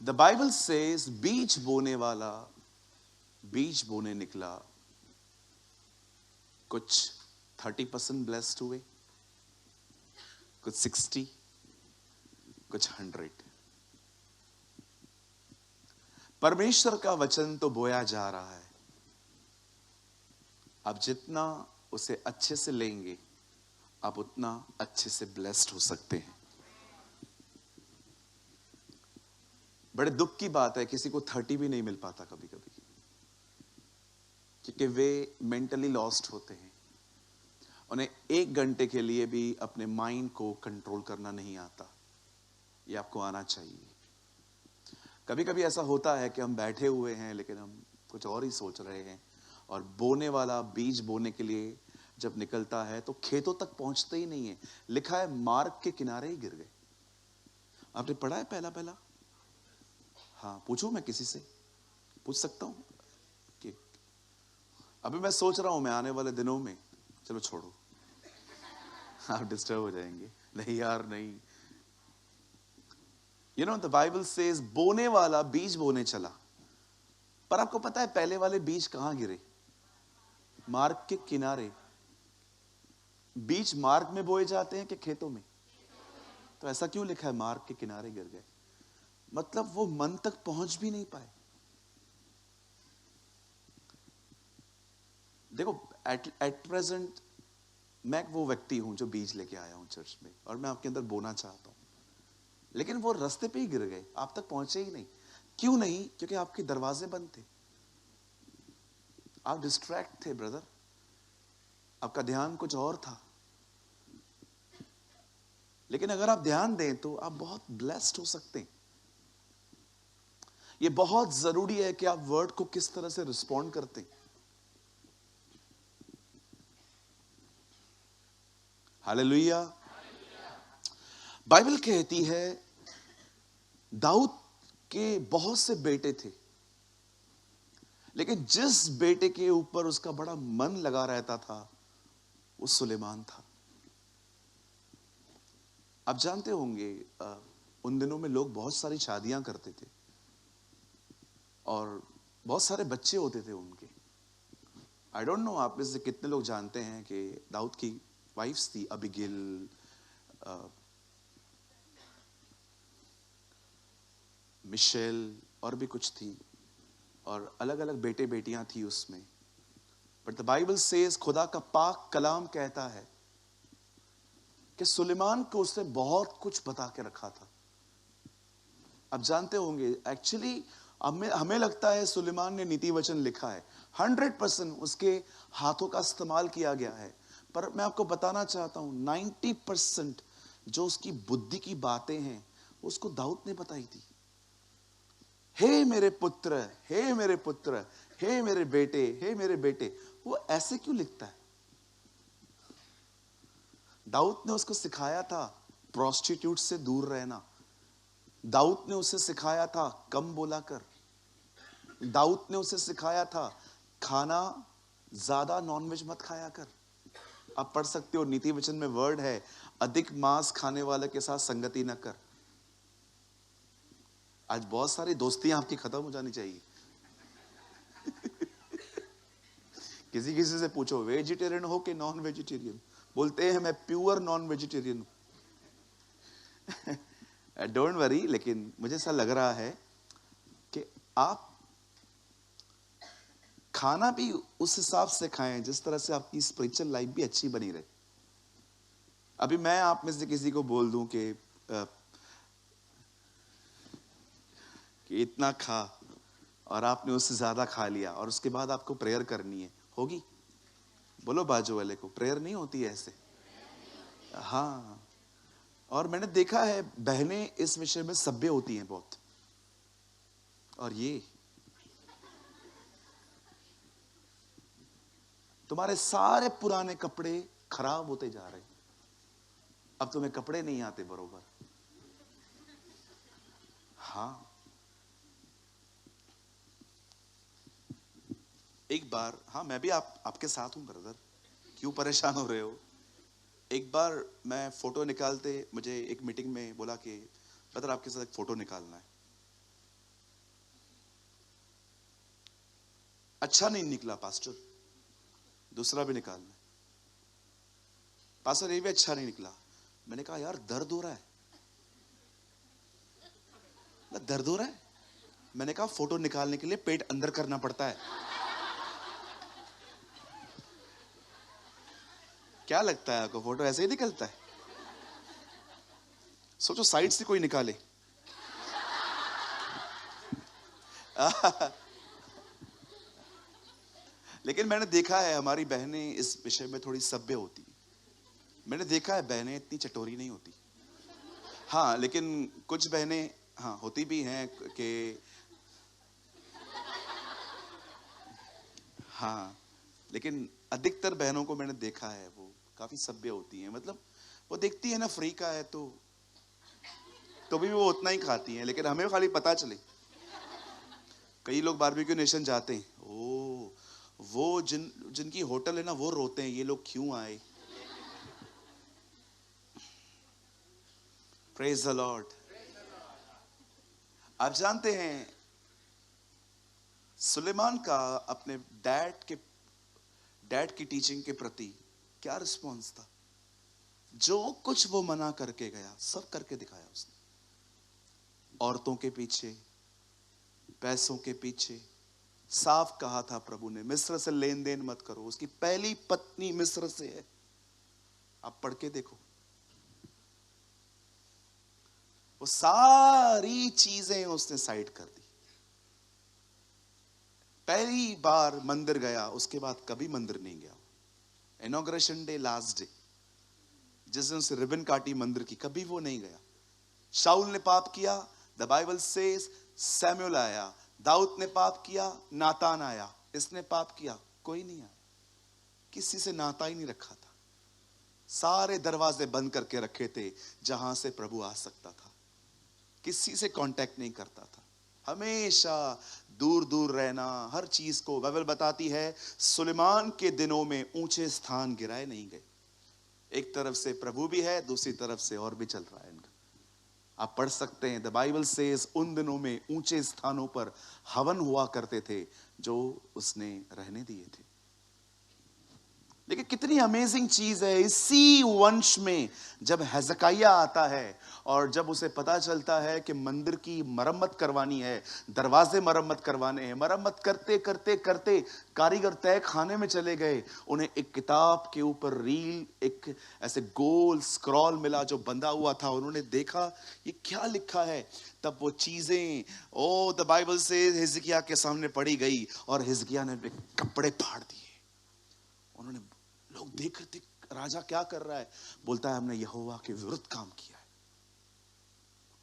The Bible says बीज बोने वाला बीज बोने निकला, कुछ 30% ब्लेस्ड हुए, कुछ 60, कुछ 100। परमेश्वर का वचन तो बोया जा रहा है, आप जितना उसे अच्छे से लेंगे आप उतना अच्छे से ब्लेस्ड हो सकते हैं। बड़े दुख की बात है, किसी को 30 भी नहीं मिल पाता कभी कभी, क्योंकि वे मेंटली लॉस्ट होते हैं। उन्हें 1 घंटे के लिए भी अपने माइंड को कंट्रोल करना नहीं आता। ये आपको आना चाहिए। कभी कभी ऐसा होता है कि हम बैठे हुए हैं लेकिन हम कुछ और ही सोच रहे हैं, और बोने वाला बीज बोने के लिए जब निकलता है तो खेतों तक पहुंचते ही नहीं है। लिखा है मार्ग के किनारे ही गिर गए। आपने पढ़ा है पहला पहला? हाँ, पूछूं मैं किसी से? पूछ सकता हूं कि अभी मैं सोच रहा हूं मैं आने वाले दिनों में, चलो छोड़ो आप डिस्टर्ब हो जाएंगे। नहीं यार नहीं। You know the Bible says बोने वाला बीज बोने चला, पर आपको पता है पहले वाले बीज कहां गिरे? मार्ग के किनारे। बीज मार्ग में बोए जाते हैं कि खेतों में? तो ऐसा क्यों लिखा है मार्ग के किनारे गिर गए? मतलब वो मन तक पहुंच भी नहीं पाए। देखो एट प्रेजेंट मैं वो व्यक्ति हूं जो बीज लेके आया हूं चर्च में, और मैं आपके अंदर बोना चाहता हूं, लेकिन वो रास्ते पे ही गिर गए, आप तक पहुंचे ही नहीं। क्यों नहीं? क्योंकि आपके दरवाजे बंद थे, आप डिस्ट्रैक्ट थे ब्रदर, आपका ध्यान कुछ और था। लेकिन अगर आप ध्यान दें तो आप बहुत ब्लेस्ड हो सकते हैं। ये बहुत जरूरी है कि आप वर्ड को किस तरह से रिस्पॉन्ड करते हैं। हालेलुया। बाइबल कहती है दाऊद के बहुत से बेटे थे, लेकिन जिस बेटे के ऊपर उसका बड़ा मन लगा रहता था वो सुलेमान था। आप जानते होंगे उन दिनों में लोग बहुत सारी शादियां करते थे और बहुत सारे बच्चे होते थे उनके। आई डोंट नो आप में से कितने लोग जानते हैं कि दाऊद की वाइफ्स थी अबीगेल, मिशेल और भी कुछ थी, और अलग अलग बेटे बेटियां थी उसमें। बट द बाइबल सेज, खुदा का पाक कलाम कहता है कि सुलेमान को उसने बहुत कुछ बता के रखा था। आप जानते होंगे एक्चुअली हमें लगता है सुलेमान ने नीति वचन लिखा है, 100% उसके हाथों का इस्तेमाल किया गया है, पर मैं आपको बताना चाहता हूं 90% जो उसकी बुद्धि की बातें हैं उसको दाऊद ने बताई थी। हे मेरे पुत्र, हे मेरे पुत्र, हे मेरे बेटे, हे मेरे बेटे। वो ऐसे क्यों लिखता है? दाऊद ने उसको सिखाया था प्रोस्टिट्यूट से दूर रहना। दाऊद ने उसे सिखाया था कम बोला कर। दाऊद ने उसे सिखाया था खाना ज्यादा नॉनवेज मत खाया कर। आप पढ़ सकते हो नीति वचन में वर्ड है, अधिक मांस खाने वाले के साथ संगति न कर। आज बहुत सारी दोस्तियां आपकी खत्म हो जानी चाहिए। किसी किसी से पूछो वेजिटेरियन हो कि नॉन वेजिटेरियन, बोलते हैं मैं प्योर नॉन वेजिटेरियन हूं। डोंट वरी, लेकिन मुझे ऐसा लग रहा है कि आप खाना भी उस हिसाब से खाएं जिस तरह से आपकी स्पिरिचुअल लाइफ भी अच्छी बनी रहे। अभी मैं आप में से किसी को बोल दूं कि इतना खा, और आपने उससे ज्यादा खा लिया, और उसके बाद आपको प्रेयर करनी है, होगी? बोलो बाजू वाले को, प्रेयर नहीं होती है ऐसे। हाँ, और मैंने देखा है बहनें इस विषय में सभ्य होती हैं बहुत, और ये तुम्हारे सारे पुराने कपड़े खराब होते जा रहे हैं, अब तुम्हें कपड़े नहीं आते बरोबर। हाँ, एक बार, हाँ मैं भी आपके साथ हूं ब्रदर, क्यों परेशान हो रहे हो? एक बार मैं फोटो निकालते, मुझे एक मीटिंग में बोला कि ब्रदर आपके साथ एक फोटो निकालना है। अच्छा नहीं निकला पास्टर, दूसरा भी निकालना। पास्टर ये भी अच्छा नहीं निकला। मैंने कहा यार दर्द हो रहा है, दर्द हो रहा है। मैंने कहा फोटो निकालने के लिए पेट अंदर करना पड़ता है। क्या लगता है आपको फोटो ऐसे ही निकलता है? सोचो साइड से कोई निकाले। लेकिन मैंने देखा है हमारी बहनें इस विषय में थोड़ी सभ्य होती। मैंने देखा है बहनें इतनी चटोरी नहीं होती। हाँ, लेकिन कुछ बहनें हाँ होती भी हैं कि हाँ, लेकिन अधिकतर बहनों को मैंने देखा है वो काफी सभ्य होती हैं। मतलब वो देखती है ना फ्री का है तो भी वो उतना ही खाती हैं, लेकिन हमें खाली पता चले। कई लोग बारबेक्यू नेशन जाते हैं, ओ वो जिनकी होटल है ना वो रोते हैं ये लोग क्यों आए। Praise the Lord. आप जानते हैं सुलेमान का अपने डैड की टीचिंग के प्रति क्या रिस्पॉन्स था? जो कुछ वो मना करके गया सब करके दिखाया उसने। औरतों के पीछे, पैसों के पीछे, साफ कहा था प्रभु ने मिस्र से लेन देन मत करो। उसकी पहली पत्नी मिस्र से है, आप पढ़ के देखो। वो सारी चीजें उसने साइड कर दी। पहली बार मंदिर गया, उसके बाद कभी मंदिर नहीं गया। इनॉग्रेशन डे, लास्ट डे, जिस दिन उसे रिबन काटी मंदिर की, कभी वो नहीं गया। शाऊल ने पाप किया, द बाइबल सेज सैमुअल आया। दाऊद ने पाप किया, नातान आया। इसने पाप किया, कोई नहीं आया। किसी से नाता ही नहीं रखा था। सारे दरवाजे बंद करके रखे थे जहां से प्रभु आ सकता था। किसी से कांटेक्ट नहीं करता था, हमेशा दूर दूर रहना। हर चीज को बाइबल बताती है सुलेमान के दिनों में ऊंचे स्थान गिराए नहीं गए। एक तरफ से प्रभु भी है, दूसरी तरफ से और भी चल रहा है इनका। आप पढ़ सकते हैं, द बाइबल सेज उन दिनों में ऊंचे स्थानों पर हवन हुआ करते थे जो उसने रहने दिए थे। लेकिन कितनी अमेजिंग चीज है, इसी वंश में जब हेजकिय्याह आता है और जब उसे पता चलता है कि मंदिर की मरम्मत करवानी है, दरवाजे मरम्मत करवाने हैं, मरम्मत करते करते करते कारीगर तय खाने में चले गए। उन्हें एक किताब के ऊपर रील, एक ऐसे गोल स्क्रॉल मिला जो बंधा हुआ था। उन्होंने देखा ये क्या लिखा है। तब वो चीजें द बाइबल से हिजकिय्याह के सामने पड़ी गई और हिजकिय्याह ने अपने कपड़े फाड़ दिए। उन्होंने, लोग देख रहे थे राजा क्या कर रहा है। बोलता है हमने यहोवा के विरुद्ध काम किया है।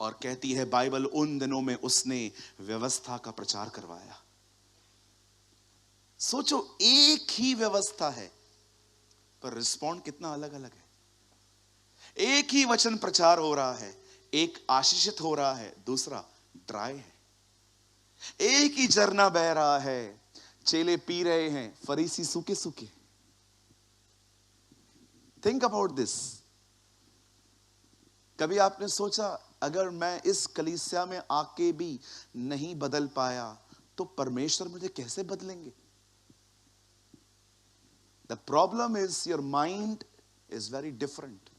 और कहती है बाइबल उन दिनों में उसने व्यवस्था का प्रचार करवाया। सोचो एक ही व्यवस्था है पर रिस्पॉन्ड कितना अलग अलग है। एक ही वचन प्रचार हो रहा है, एक आशीषित हो रहा है, दूसरा ड्राई है। एक ही झरना बह रहा है, चेले पी रहे हैं, फरीसी सूखे सूखे। Think about this. कभी आपने सोचा अगर मैं इस कलीसिया में आके भी नहीं बदल पाया तो परमेश्वर मुझे कैसे बदलेंगे? The problem is your mind is very different.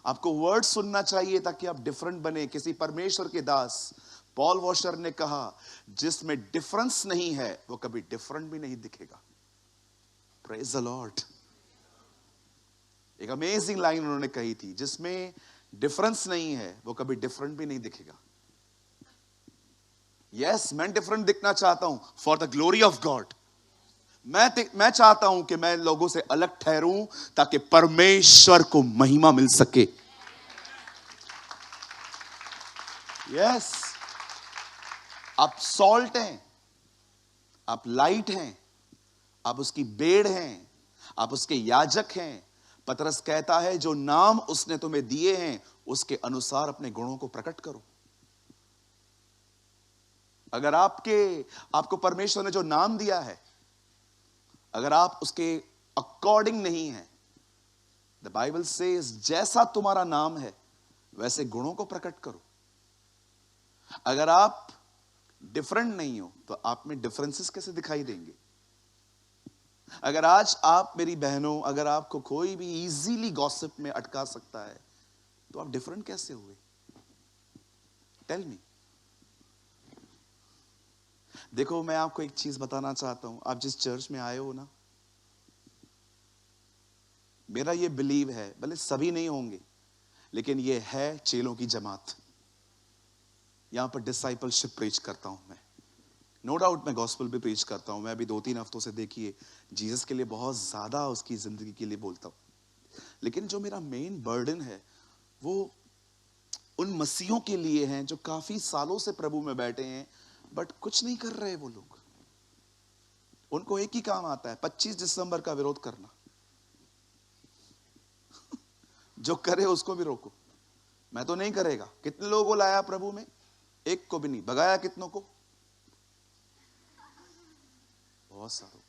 आपको वर्ड सुनना चाहिए ताकि आप डिफरेंट बने। किसी परमेश्वर के दास पॉल वॉशर ने कहा जिसमें डिफरेंस नहीं है वो कभी डिफरेंट भी नहीं दिखेगा। Praise the Lord. एक अमेजिंग लाइन उन्होंने कही थी, जिसमें डिफरेंस नहीं है वो कभी डिफरेंट भी नहीं दिखेगा। यस, मैं डिफरेंट दिखना चाहता हूं for the glory of God. मैं चाहता हूं कि मैं लोगों से अलग ठहरूं ताकि परमेश्वर को महिमा मिल सके। यस, आप सॉल्ट हैं, आप लाइट हैं, आप उसकी बेड़ हैं, आप उसके याजक हैं। पतरस कहता है जो नाम उसने तुम्हें दिए हैं उसके अनुसार अपने गुणों को प्रकट करो। अगर आपको परमेश्वर ने जो नाम दिया है, अगर आप उसके अकॉर्डिंग नहीं है, द बाइबल सेज जैसा तुम्हारा नाम है वैसे गुणों को प्रकट करो। अगर आप डिफरेंट नहीं हो तो आप में डिफरेंसेस कैसे दिखाई देंगे? अगर आज आप मेरी बहनों, अगर आपको कोई भी इजीली गॉसिप में अटका सकता है तो आप डिफरेंट कैसे हुए? Tell me. देखो, मैं आपको एक चीज बताना चाहता हूं। आप जिस चर्च में आए हो ना, मेरा ये बिलीव है, भले सभी नहीं होंगे, लेकिन ये है चेलों की जमात। यहां पर डिसाइपलशिप प्रीच करता हूं मैं। नो डाउट मैं गॉस्पेल भी प्रीच करता हूं। मैं अभी 2-3 हफ्तों से, देखिए, जीसस के लिए बहुत ज्यादा उसकी जिंदगी के लिए बोलता हूं। लेकिन जो मेरा मेन बर्डन है वो उन मसीहों के लिए हैं जो काफी सालों से प्रभु में बैठे हैं, बट कुछ नहीं कर रहे वो लोग। उनको एक ही काम आता है, 25 दिसंबर का विरोध करना। जो करे उसको भी रोको। मैं तो नहीं करेगा। कितने लोगों को लाया प्रभु में? एक को भी नहीं। भगाया कितनों को? बहुत सारों।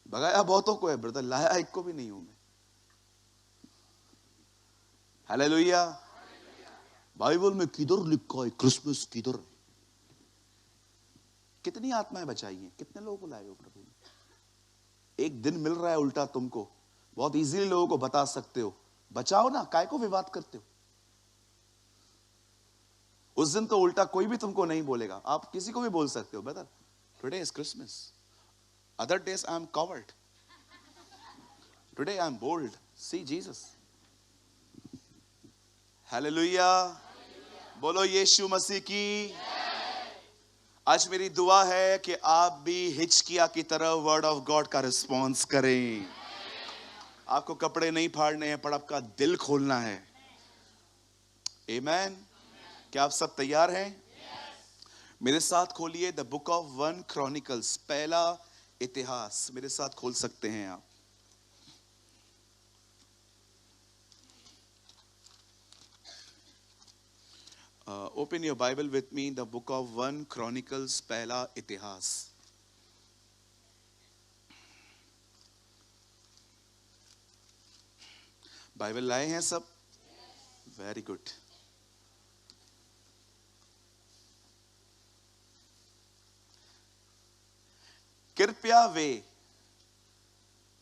भगाया बहुतों को है ब्रदर, लाया एक को भी नहीं हूं मैं। हालेलुया। बाइबल में किधर लिखा है क्रिसमस किधर है? कितनी आत्माएं बचाई हैं? कितने लोगों को लाए हो प्रभु ने? एक दिन मिल रहा है उल्टा तुमको, बहुत इजीली लोगों को बता सकते हो। बचाओ ना, काय को विवाद करते हो? उस दिन तो उल्टा कोई भी तुमको नहीं बोलेगा। आप किसी को भी बोल सकते हो, brother today is Christmas, other days I am covered, today I am bold, see Jesus. Hallelujah. बोलो यीशु मसीह की। आज मेरी दुआ है कि आप भी हिचकिया की तरह वर्ड ऑफ गॉड का रिस्पॉन्स करें। आपको कपड़े नहीं फाड़ने हैं, पर आपका दिल खोलना है। आमेन। क्या आप सब तैयार हैं? मेरे साथ खोलिए द बुक ऑफ 1 क्रॉनिकल्स, पहला इतिहास। मेरे साथ खोल सकते हैं आप। Open your Bible with me, the book of 1 chronicles, पहला इतिहास। बाइबल लाए हैं सब? Very good. कृपया वे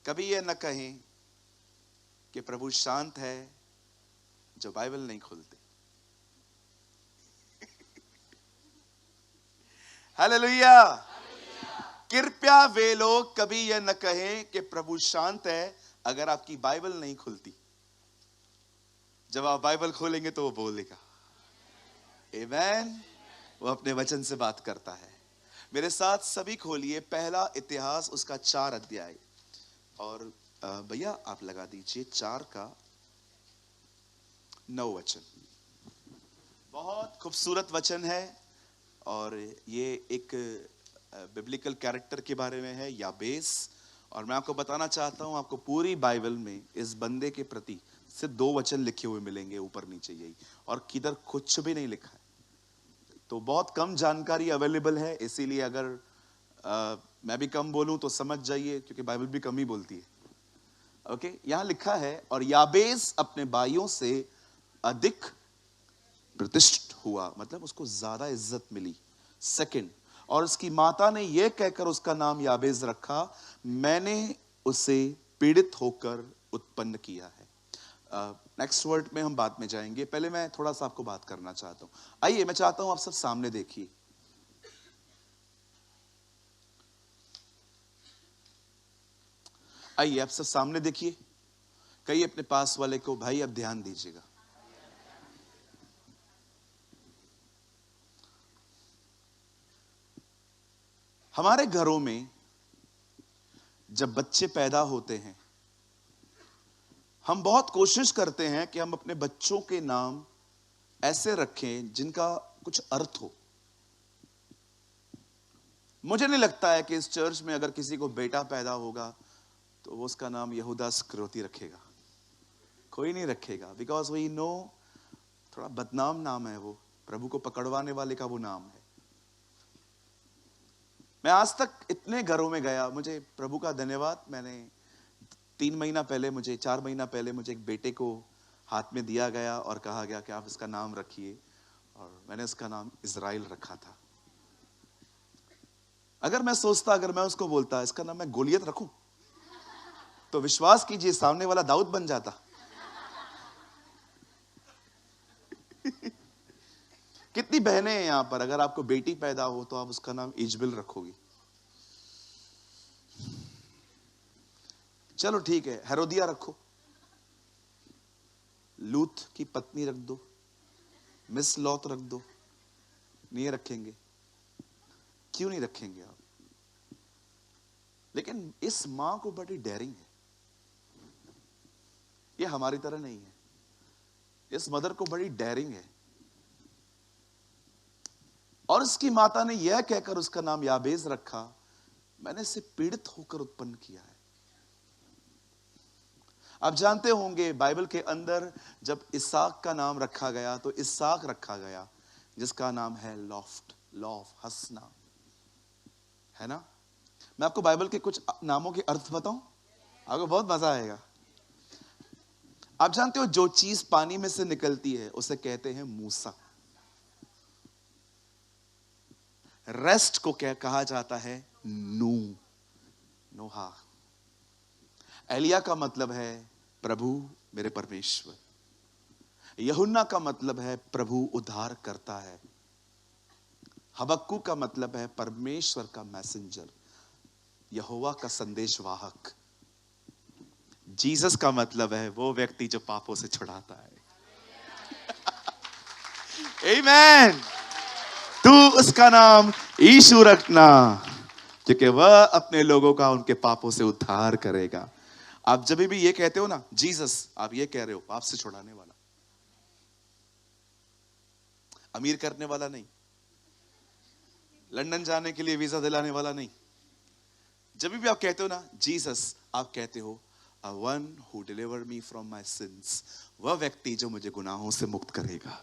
कभी यह न कहें कि प्रभु शांत है जो बाइबल नहीं खोलते। हालेलुया। कृपया वे लोग कभी यह न कहें कि प्रभु शांत है अगर आपकी बाइबल नहीं खुलती। जब आप बाइबल खोलेंगे तो वो बोलेगा। आमेन। वो अपने वचन से बात करता है। मेरे साथ सभी खोलिए पहला इतिहास, उसका 4 अध्याय। और भैया आप लगा दीजिए 4 का 9 वचन। बहुत खूबसूरत वचन है और ये एक बिब्लिकल कैरेक्टर के बारे में है, याबेस। और मैं आपको बताना चाहता हूं, आपको पूरी बाइबल में इस बंदे के प्रति सिर्फ 2 वचन लिखे हुए मिलेंगे, ऊपर नीचे यही, और किधर कुछ भी नहीं लिखा है। तो बहुत कम जानकारी अवेलेबल है, इसीलिए अगर मैं भी कम बोलूं तो समझ जाइए, क्योंकि बाइबल भी कम ही बोलती है। ओके, यहां लिखा है, और याबेस अपने भाइयों से अधिक प्रतिष्ठित हुआ, मतलब उसको ज्यादा इज्जत मिली। सेकंड, और उसकी माता ने यह कहकर उसका नाम याबेस रखा, मैंने उसे पीड़ित होकर उत्पन्न किया है। नेक्स्ट वर्ड में हम बाद में जाएंगे, पहले मैं थोड़ा सा आपको बात करना चाहता हूं। आइए, मैं चाहता हूं आप सब सामने देखिए। आइए आप सब सामने देखिए। कहिए अपने पास वाले को, भाई अब ध्यान दीजिएगा। हमारे घरों में जब बच्चे पैदा होते हैं, हम बहुत कोशिश करते हैं कि हम अपने बच्चों के नाम ऐसे रखें जिनका कुछ अर्थ हो। मुझे नहीं लगता है कि इस चर्च में अगर किसी को बेटा पैदा होगा तो वो उसका नाम यहूदा इस्करियोती रखेगा। कोई नहीं रखेगा, बिकॉज वी नो थोड़ा बदनाम नाम है वो, प्रभु को पकड़वाने वाले का वो नाम है। मैं आज तक इतने घरों में गया, मुझे प्रभु का धन्यवाद, मैंने 4 महीना पहले मुझे एक बेटे को हाथ में दिया गया और कहा गया कि आप इसका नाम रखिए। और मैंने इसका नाम इज़राइल रखा था। अगर मैं सोचता, अगर मैं उसको बोलता इसका नाम मैं गोलियत रखूं, तो विश्वास कीजिए सामने वाला दाऊद बन जाता। कितनी बहनें हैं यहां पर, अगर आपको बेटी पैदा हो तो आप उसका नाम इजबिल रखोगी। चलो ठीक है, हेरोदिया रखो, लूत की पत्नी रख दो, मिस लॉत रख दो। नहीं रखेंगे? क्यों नहीं रखेंगे आप? लेकिन इस मां को बड़ी डेयरिंग है, ये हमारी तरह नहीं है। इस मदर को बड़ी डेयरिंग है, और उसकी माता ने यह कहकर उसका नाम याबेज रखा, मैंने इसे पीड़ित होकर उत्पन्न किया है। आप जानते होंगे बाइबल के अंदर जब इसाक का नाम रखा गया तो इसाक रखा गया जिसका नाम है लॉफ्ट, लॉफ, हंसना, है ना। मैं आपको बाइबल के कुछ नामों के अर्थ बताऊं, आपको बहुत मजा आएगा। आप जानते हो जो चीज पानी में से निकलती है उसे कहते हैं मूसा। रेस्ट को क्या कहा जाता है? नू, नोहा। एलिया का मतलब है प्रभु मेरे परमेश्वर। यूहन्ना का मतलब है प्रभु उद्धार करता है। हबक्कू का मतलब है परमेश्वर का मैसेंजर, यहोवा का संदेशवाहक। जीसस का मतलब है वो व्यक्ति जो पापों से छुड़ाता है। आमीन। तू उसका नाम यीशु रखना, क्योंकि वह अपने लोगों का उनके पापों से उद्धार करेगा। आप जब भी ये कहते हो ना जीसस, आप ये कह रहे हो पाप से छुड़ाने वाला, अमीर करने वाला नहीं, लंदन जाने के लिए वीजा दिलाने वाला नहीं। जब भी आप कहते हो ना जीसस, आप कहते हो a one who deliver me from my since, वह व्यक्ति जो मुझे गुनाहों से मुक्त करेगा।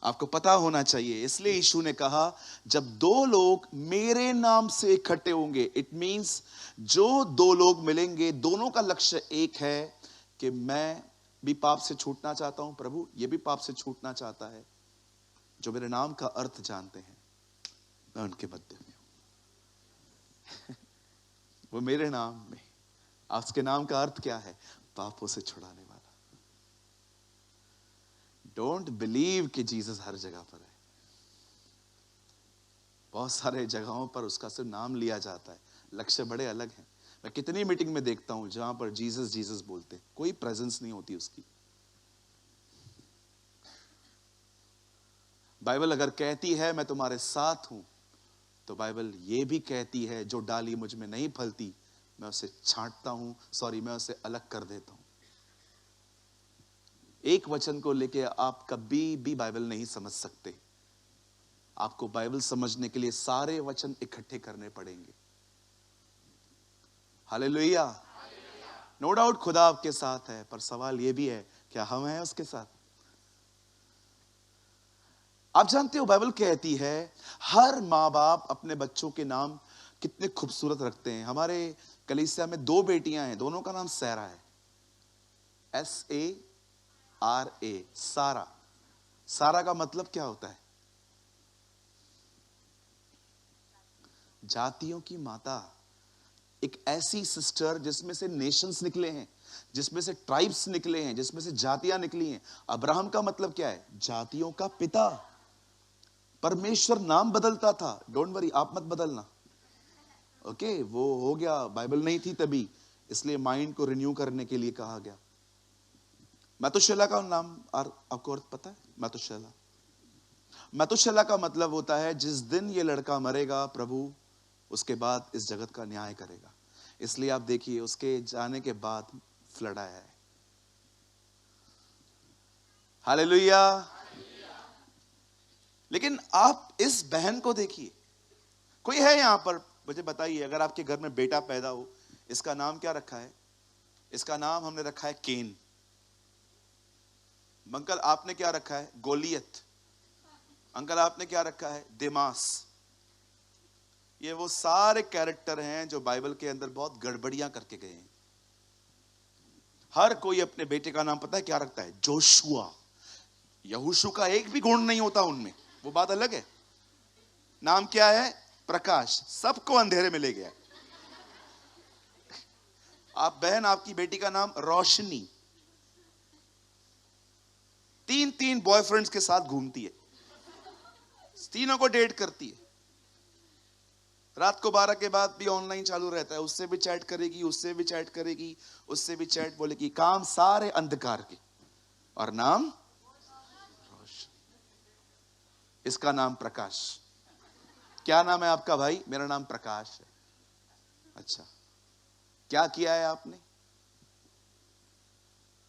आपको पता होना चाहिए, इसलिए यीशु ने कहा जब दो लोग मेरे नाम से इकट्ठे होंगे, इट मींस जो दो लोग मिलेंगे दोनों का लक्ष्य एक है कि मैं भी पाप से छूटना चाहता हूं, प्रभु ये भी पाप से छूटना चाहता है, जो मेरे नाम का अर्थ जानते हैं मैं उनके मध्य में हूं। वो मेरे नाम में, उसके नाम का अर्थ क्या है? पापों से छुड़ाने वाला। डोंट बिलीव कि जीसस हर जगह पर है। बहुत सारे जगहों पर उसका सिर्फ नाम लिया जाता है, लक्ष्य बड़े अलग हैं। मैं कितनी मीटिंग में देखता हूं जहां पर जीसस जीसस बोलते हैं, कोई प्रेजेंस नहीं होती उसकी। बाइबल अगर कहती है मैं तुम्हारे साथ हूं, तो बाइबल ये भी कहती है जो डाली मुझ में नहीं फलती मैं उसे छांटता हूं, मैं उसे अलग कर देता हूं। एक वचन को लेके आप कभी भी बाइबल नहीं समझ सकते। आपको बाइबल समझने के लिए सारे वचन इकट्ठे करने पड़ेंगे। हालेलुया। नो डाउट खुदा आपके साथ है, पर सवाल यह भी है क्या हम हैं उसके साथ? आप जानते हो बाइबल कहती है हर माँ बाप अपने बच्चों के नाम कितने खूबसूरत रखते हैं। हमारे कलीसिया में दो बेटियां हैं, दोनों का नाम सैरा है, SARA, सारा। सारा का मतलब क्या होता है? जातियों की माता। एक ऐसी सिस्टर जिसमें से नेशंस निकले हैं, जिसमें से ट्राइब्स निकले हैं, जिसमें से जातियां निकली हैं। अब्राहम का मतलब क्या है? जातियों का पिता। परमेश्वर नाम बदलता था, डोंट वरी, आप मत बदलना, ओके वो हो गया, बाइबल नहीं थी तभी, इसलिए माइंड को रिन्यू करने के लिए कहा गया। मैतुशेला का नाम आपको अर्थ पता है? मैतुशेला का मतलब होता है जिस दिन ये लड़का मरेगा प्रभु उसके बाद इस जगत का न्याय करेगा। इसलिए आप देखिए उसके जाने के बाद फ्लड आया है। हालेलुया। लेकिन आप इस बहन को देखिए, कोई है यहां पर मुझे बताइए, अगर आपके घर में बेटा पैदा हो, इसका नाम क्या रखा है? इसका नाम हमने रखा है केन। अंकल आपने क्या रखा है? गोलियत। अंकल आपने क्या रखा है? दिमास। ये वो सारे कैरेक्टर हैं जो बाइबल के अंदर बहुत गड़बड़ियां करके गए हैं। हर कोई अपने बेटे का नाम पता है क्या रखता है? जोशुआ, यहोशू का एक भी गुण नहीं होता उनमें, वो बात अलग है। नाम क्या है? प्रकाश। सबको अंधेरे में ले गया। आप बहन, आपकी बेटी का नाम रोशनी, 3 बॉयफ्रेंड्स के साथ घूमती है, तीनों को डेट करती है, रात को 12 के बाद भी ऑनलाइन चालू रहता है, उससे भी चैट करेगी, उससे भी चैट करेगी, उससे भी चैट, बोलेगी काम सारे अंधकार के, और नाम रोशन। इसका नाम प्रकाश। क्या नाम है आपका भाई? मेरा नाम प्रकाश है। अच्छा, क्या किया है आपने?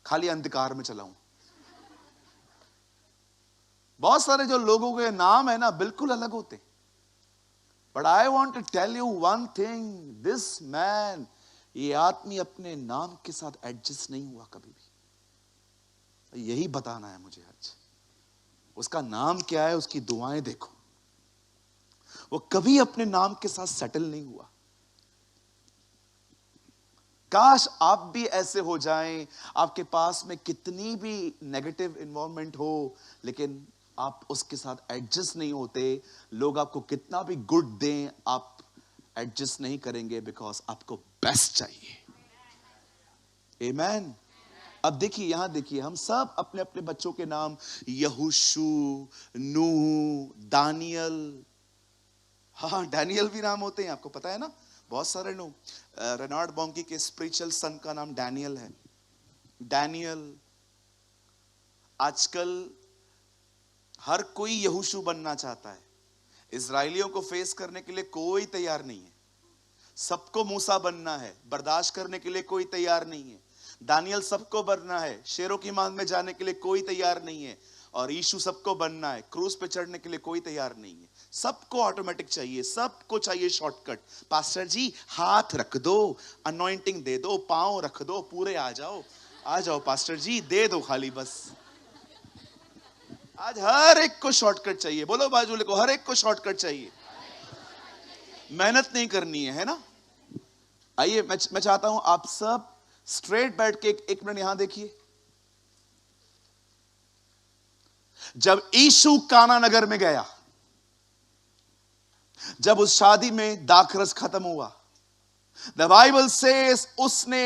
खाली अंधकार में चला हूं। बहुत सारे जो लोगों के नाम है ना, बिल्कुल अलग होते। But I want to tell you one thing, this man, ये आदमी अपने नाम के साथ एडजस्ट नहीं हुआ कभी भी। यही बताना है मुझे आज। उसका नाम क्या है, उसकी दुआएं देखो। वो कभी अपने नाम के साथ सेटल नहीं हुआ। काश आप भी ऐसे हो जाएं। आपके पास में कितनी भी नेगेटिव इन्वायरमेंट हो, लेकिन आप उसके साथ एडजस्ट नहीं होते। लोग आपको कितना भी गुड दें, आप एडजस्ट नहीं करेंगे, बिकॉज आपको बेस्ट चाहिए। आमीन। अब देखिए, यहां देखिए, हम सब अपने अपने बच्चों के नाम यहोशू, नूह, दानियल, हाँ डैनियल भी नाम होते हैं, आपको पता है ना। बहुत सारे लोग, रेनार्ड बॉन्की के स्पिरिचुअल सन का नाम डैनियल है। डैनियल। आजकल हर कोई यहोशू बनना चाहता है। इजराइलियों को फेस करने के लिए कोई तैयार नहीं है। सबको मूसा बनना है, बर्दाश्त करने के लिए कोई तैयार नहीं है। दानियल सबको बनना है, शेरों की मांग में जाने के लिए कोई तैयार नहीं है। और यीशु सबको बनना है, क्रूस पे चढ़ने के लिए कोई तैयार नहीं है। सबको ऑटोमेटिक चाहिए, सबको चाहिए शॉर्टकट। पास्टर जी हाथ रख दो, अनॉइंटिंग दे दो, पांव रख दो, पूरे आ जाओ, आ जाओ पास्टर जी, दे दो खाली बस। आज हर एक को शॉर्टकट चाहिए। बोलो बाजू को, हर एक को शॉर्टकट चाहिए। मेहनत नहीं करनी है ना। आइए, मैं चाहता हूं आप सब स्ट्रेट बैठ के एक मिनट यहां देखिए। जब यीशु काना नगर में गया, जब उस शादी में दाखरस खत्म हुआ, द बाइबल सेज उसने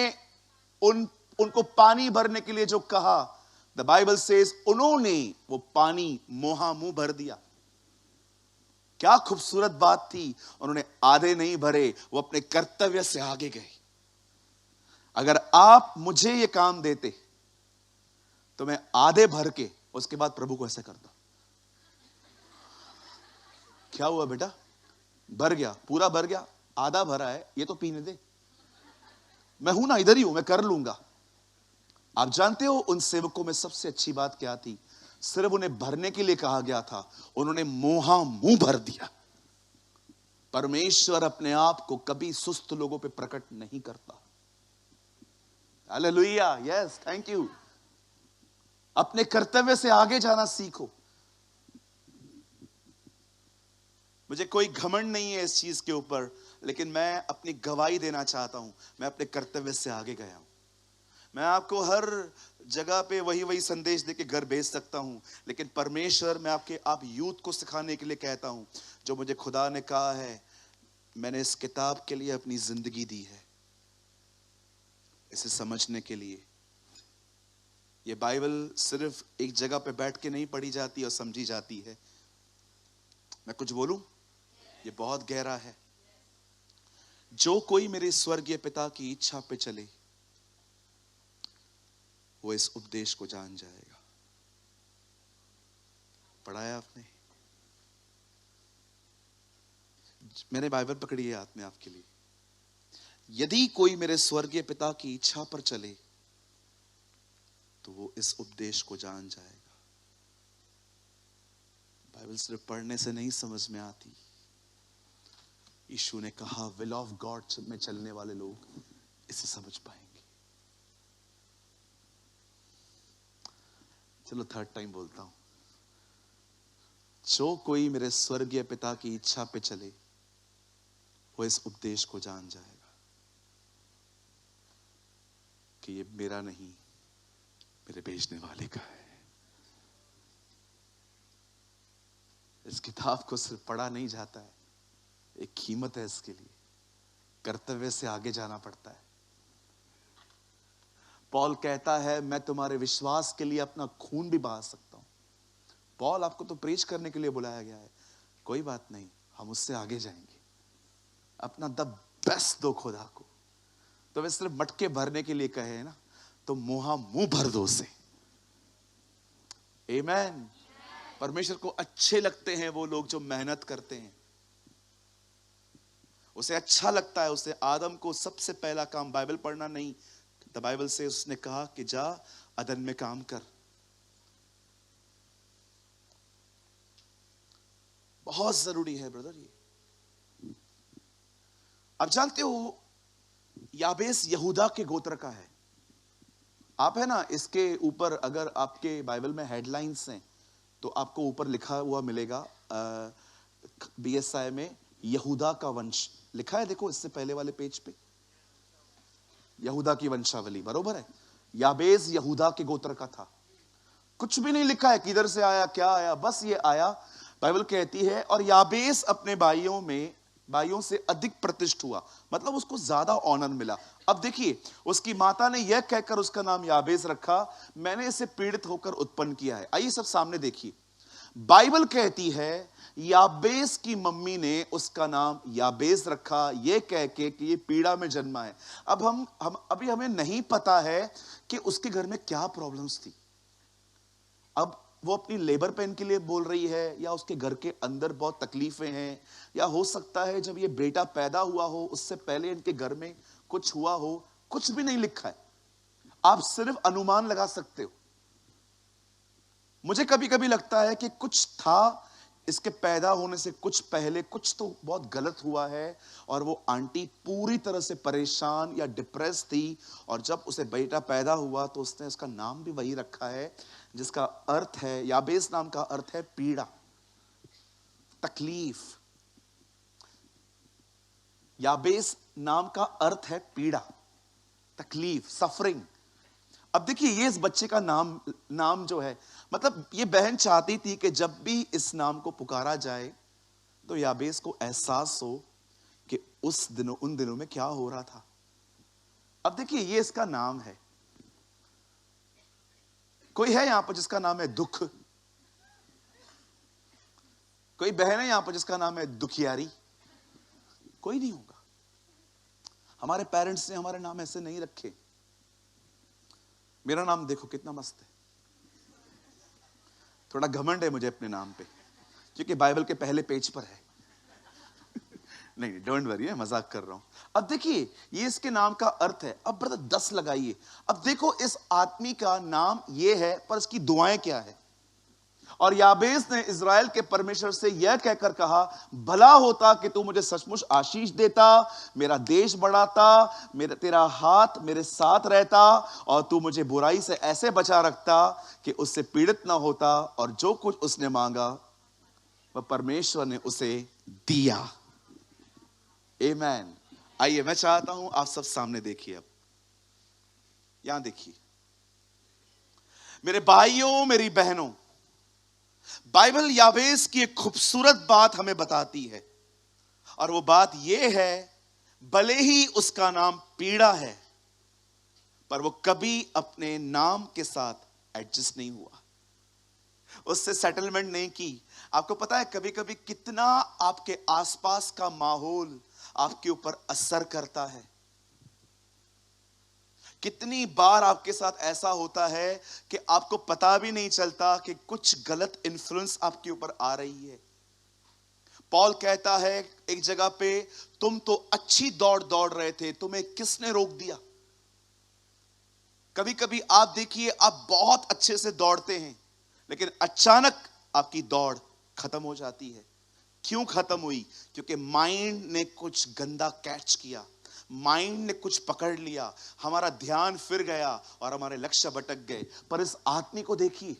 उनको पानी भरने के लिए जो कहा, द बाइबल सेज उन्होंने वो पानी मुंह भर दिया। क्या खूबसूरत बात थी। उन्होंने आधे नहीं भरे, वो अपने कर्तव्य से आगे गए। अगर आप मुझे ये काम देते तो मैं आधे भर के उसके बाद प्रभु को ऐसा करता। क्या हुआ बेटा? भर गया, पूरा भर गया, आधा भरा है, ये तो पीने दे, मैं हूं ना, इधर ही हूं, मैं कर लूंगा। आप जानते हो उन सेवकों में सबसे अच्छी बात क्या थी? सिर्फ उन्हें भरने के लिए कहा गया था, उन्होंने मुंह भर दिया। परमेश्वर अपने आप को कभी सुस्त लोगों पे प्रकट नहीं करता। Hallelujah, yes, thank you. अपने कर्तव्य से आगे जाना सीखो। मुझे कोई घमंड नहीं है इस चीज के ऊपर, लेकिन मैं अपनी गवाही देना चाहता हूं। मैं अपने कर्तव्य से आगे गया हूं। मैं आपको हर जगह पे वही संदेश देके घर भेज सकता हूं, लेकिन परमेश्वर, मैं आप यूथ को सिखाने के लिए कहता हूं, जो मुझे खुदा ने कहा है, मैंने इस किताब के लिए अपनी जिंदगी दी है, इसे समझने के लिए। ये बाइबल सिर्फ एक जगह पे बैठ के नहीं पढ़ी जाती और समझी जाती है। मैं कुछ बोलूं? ये बहुत गहरा है। जो कोई मेरे स्वर्गीय पिता की इच्छा पे चले, वो इस उपदेश को जान जाएगा। पढ़ाया आपने? मैंने बाइबल पकड़ी है हाथ में आपके लिए। यदि कोई मेरे स्वर्गीय पिता की इच्छा पर चले, तो वो इस उपदेश को जान जाएगा। बाइबल सिर्फ पढ़ने से नहीं समझ में आती। यीशु ने कहा, विल ऑफ गॉड में चलने वाले लोग इसे समझ पाएंगे। चलो थर्ड टाइम बोलता हूं। जो कोई मेरे स्वर्गीय पिता की इच्छा पे चले, वो इस उपदेश को जान जाएगा कि ये मेरा नहीं, मेरे भेजने वाले का है। इस किताब को सिर्फ पढ़ा नहीं जाता है, एक कीमत है इसके लिए, कर्तव्य से आगे जाना पड़ता है। पॉल कहता है मैं तुम्हारे विश्वास के लिए अपना खून भी बहा सकता हूं। पॉल, आपको तो प्रीच करने के लिए बुलाया गया है, कोई बात नहीं, हम उससे आगे जाएंगे, अपना द बेस्ट दो खुदा को। तो वे सिर्फ मटके भरने के लिए कहे ना, तो मुंह भर दो उसे। आमीन। परमेश्वर को अच्छे लगते हैं वो लोग जो मेहनत करते हैं, उसे अच्छा लगता है। उसे आदम को सबसे पहला काम बाइबल पढ़ना नहीं, द बाइबल से उसने कहा कि जा अदन में काम कर। बहुत जरूरी है ब्रदर ये। आप जानते हो याबेस यहूदा के गोत्र का है। आप है ना, इसके ऊपर अगर आपके बाइबल में हेडलाइंस हैं तो आपको ऊपर लिखा हुआ मिलेगा BSI में यहूदा का वंश लिखा है। देखो इससे पहले वाले पेज पे यहूदा की वंशावली, बरोबर है। याबेस यहूदा के गोत्र का था। कुछ भी नहीं लिखा है किधर से आया क्या आया, बस ये आया। बाइबल कहती है और याबेस अपने भाइयों से अधिक प्रतिष्ठित हुआ, मतलब उसको ज्यादा ऑनर मिला। अब देखिए, उसकी माता ने यह कहकर उसका नाम याबेस रखा, मैंने इसे पीड़ित होकर उत्पन्न किया है। आइए सब सामने देखिए, बाइबल कहती है याबेस की मम्मी ने उसका नाम याबेस रखा, यह कह के कि ये पीड़ा में जन्मा है। अब हम अभी हमें नहीं पता है कि उसके घर में क्या प्रॉब्लम्स थी। अब वो अपनी लेबर पेन के लिए बोल रही है, या उसके घर के अंदर बहुत तकलीफें हैं, या हो सकता है जब ये बेटा पैदा हुआ हो उससे पहले इनके घर में कुछ हुआ हो। कुछ भी नहीं लिखा है, आप सिर्फ अनुमान लगा सकते हो। मुझे कभी कभी लगता है कि कुछ था इसके पैदा होने से कुछ पहले, कुछ तो बहुत गलत हुआ है, और वो आंटी पूरी तरह से परेशान या डिप्रेस थी, और जब उसे बेटा पैदा हुआ तो उसने उसका नाम भी वही रखा है जिसका अर्थ है, याबेस नाम का अर्थ है पीड़ा, तकलीफ। याबेस नाम का अर्थ है पीड़ा, तकलीफ, सफरिंग। अब देखिए, ये इस बच्चे का नाम जो है, मतलब ये बहन चाहती थी कि जब भी इस नाम को पुकारा जाए तो याबेस को एहसास हो कि उन दिनों में क्या हो रहा था। अब देखिए, ये इसका नाम है। कोई है यहां पर जिसका नाम है दुख? कोई बहन है यहां पर जिसका नाम है दुखियारी? कोई नहीं होगा। हमारे पेरेंट्स ने हमारे नाम ऐसे नहीं रखे। मेरा नाम देखो कितना मस्त है, थोड़ा घमंड है मुझे अपने नाम पे, क्योंकि बाइबल के पहले पेज पर है। नहीं, डोंट वरी, मजाक कर रहा हूं। अब देखिए, ये इसके नाम का अर्थ है। अब ब्रदर 10 लगाइए। अब देखो, इस आदमी का नाम ये है, पर इसकी दुआएं क्या है। और याबेस ने इज़राइल के परमेश्वर से यह कहकर कहा, भला होता कि तू मुझे सचमुच आशीष देता, मेरा देश बढ़ाता, तेरा हाथ मेरे साथ रहता, और तू मुझे बुराई से ऐसे बचा रखता कि उससे पीड़ित ना होता, और जो कुछ उसने मांगा वह परमेश्वर ने उसे दिया। आमीन। आइए, मैं चाहता हूं आप सब सामने देखिए। अब यहां देखिए मेरे भाइयों, मेरी बहनों, बाइबल याबेस की एक खूबसूरत बात हमें बताती है, और वो बात यह है, भले ही उसका नाम पीड़ा है, पर वो कभी अपने नाम के साथ एडजस्ट नहीं हुआ, उससे सेटलमेंट नहीं की। आपको पता है कभी कभी कितना आपके आसपास का माहौल आपके ऊपर असर करता है। कितनी बार आपके साथ ऐसा होता है कि आपको पता भी नहीं चलता कि कुछ गलत इन्फ्लुएंस आपके ऊपर आ रही है। पॉल कहता है एक जगह पे, तुम तो अच्छी दौड़ रहे थे, तुम्हें किसने रोक दिया। कभी कभी आप देखिए, आप बहुत अच्छे से दौड़ते हैं, लेकिन अचानक आपकी दौड़ खत्म हो जाती है। क्यों खत्म हुई? क्योंकि माइंड ने कुछ गंदा कैच किया, माइंड ने कुछ पकड़ लिया, हमारा ध्यान फिर गया और हमारे लक्ष्य भटक गए। पर इस आदमी को देखिए,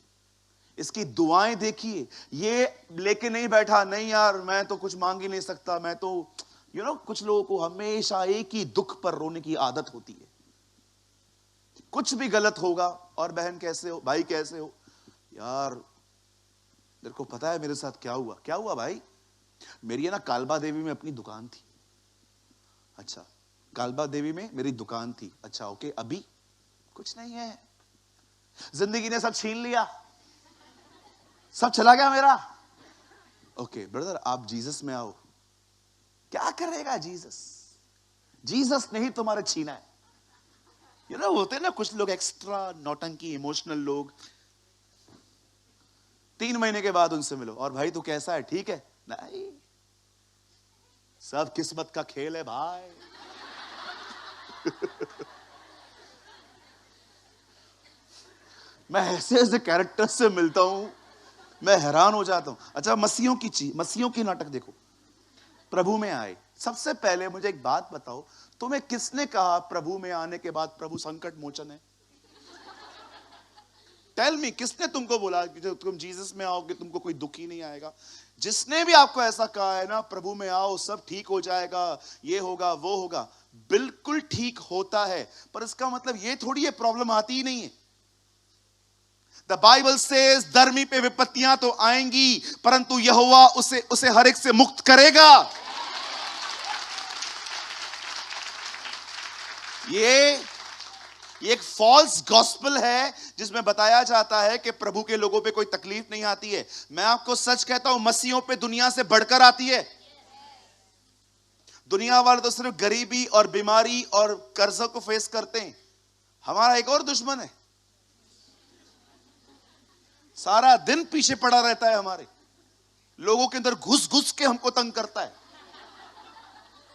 इसकी दुआएं देखिए, ये लेके नहीं बैठा, नहीं यार मैं तो कुछ मांग ही नहीं सकता, मैं तो कुछ लोगों को हमेशा एक ही दुख पर रोने की आदत होती है। कुछ भी गलत होगा, और बहन कैसे हो, भाई कैसे हो, यार तेरे को पता है मेरे साथ क्या हुआ? क्या हुआ भाई? मेरी है ना कालबा देवी में अपनी दुकान थी। अच्छा, कालबा देवी में मेरी दुकान थी। अच्छा ओके, अभी कुछ नहीं है, जिंदगी ने सब छीन लिया, सब चला गया मेरा। ओके ब्रदर, आप जीसस में आओ। क्या करेगा जीसस? जीसस ने ही तुम्हारे छीना है। यू नो, होते ना कुछ लोग एक्स्ट्रा नौटंकी इमोशनल लोग, 3 महीने के बाद उनसे मिलो और भाई तू कैसा है, ठीक है? नहीं, सब किस्मत का खेल है भाई। मैं ऐसे ऐसे कैरेक्टर से मिलता हूं, मैं हैरान हो जाता हूं। अच्छा, मसीहों की चीज, मसीहों की नाटक देखो। प्रभु में आए, सबसे पहले मुझे एक बात बताओ, तुम्हें किसने कहा प्रभु में आने के बाद प्रभु संकट मोचन है? टेल मी, किसने तुमको बोला कि जब तुम जीसस में आओगे तुमको कोई दुख ही नहीं आएगा? जिसने भी आपको ऐसा कहा है ना, प्रभु में आओ सब ठीक हो जाएगा, ये होगा वो होगा, बिल्कुल ठीक होता है, पर इसका मतलब ये थोड़ी है प्रॉब्लम आती ही नहीं है। द बाइबल सेज धर्मी पे विपत्तियां तो आएंगी, परंतु यहोवा उसे उसे हर एक से मुक्त करेगा। ये एक फॉल्स गॉस्पेल है जिसमें बताया जाता है कि प्रभु के लोगों पे कोई तकलीफ नहीं आती है। मैं आपको सच कहता हूं, मसीहों पे दुनिया से बढ़कर आती है। दुनिया वाले तो सिर्फ गरीबी और बीमारी और कर्जों को फेस करते हैं, हमारा एक और दुश्मन है, सारा दिन पीछे पड़ा रहता है, हमारे लोगों के अंदर घुस घुस के हमको तंग करता है।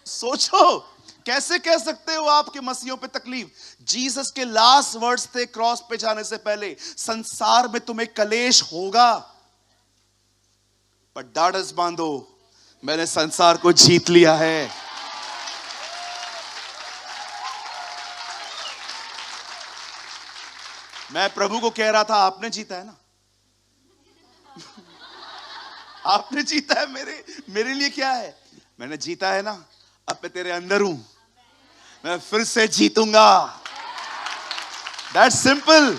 सोचो, कैसे कह सकते हो आपके मसीहों पे तकलीफ? जीसस के लास्ट वर्ड्स थे क्रॉस पे जाने से पहले, संसार में तुम्हें कलेश होगा, पर ढाढ़स बांधो, मैंने संसार को जीत लिया है। मैं प्रभु को कह रहा था, आपने जीता है ना, आपने जीता है, मेरे लिए क्या है? मैंने जीता है ना, अब मैं तेरे अंदर हूं, मैं फिर से जीतूंगा। That's simple.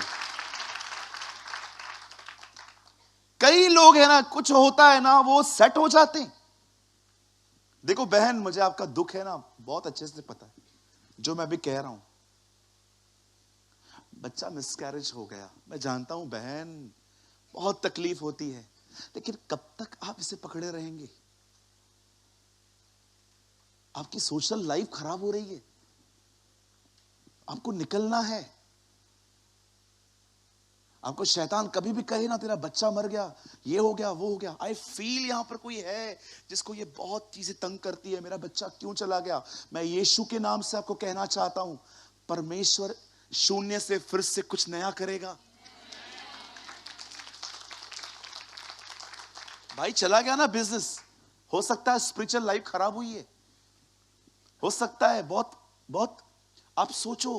कई लोग है ना, कुछ होता है ना, वो सेट हो जाते हैं। देखो बहन, मुझे आपका दुख है ना बहुत अच्छे से पता है, जो मैं अभी कह रहा हूं। बच्चा मिसकैरेज हो गया, मैं जानता हूं बहन, बहुत तकलीफ होती है, लेकिन कब तक आप इसे पकड़े रहेंगे? आपकी सोशल लाइफ खराब हो रही है, आपको निकलना है। आपको शैतान कभी भी कहे ना तेरा बच्चा मर गया, ये हो गया वो हो गया, आई फील यहां पर कोई है जिसको ये बहुत चीजें तंग करती है, मेरा बच्चा क्यों चला गया। मैं यीशु के नाम से आपको कहना चाहता हूं, परमेश्वर शून्य से फिर से कुछ नया करेगा। भाई चला गया ना बिजनेस, हो सकता है स्पिरिचुअल लाइफ खराब हुई है, हो सकता है बहुत बहुत। आप सोचो,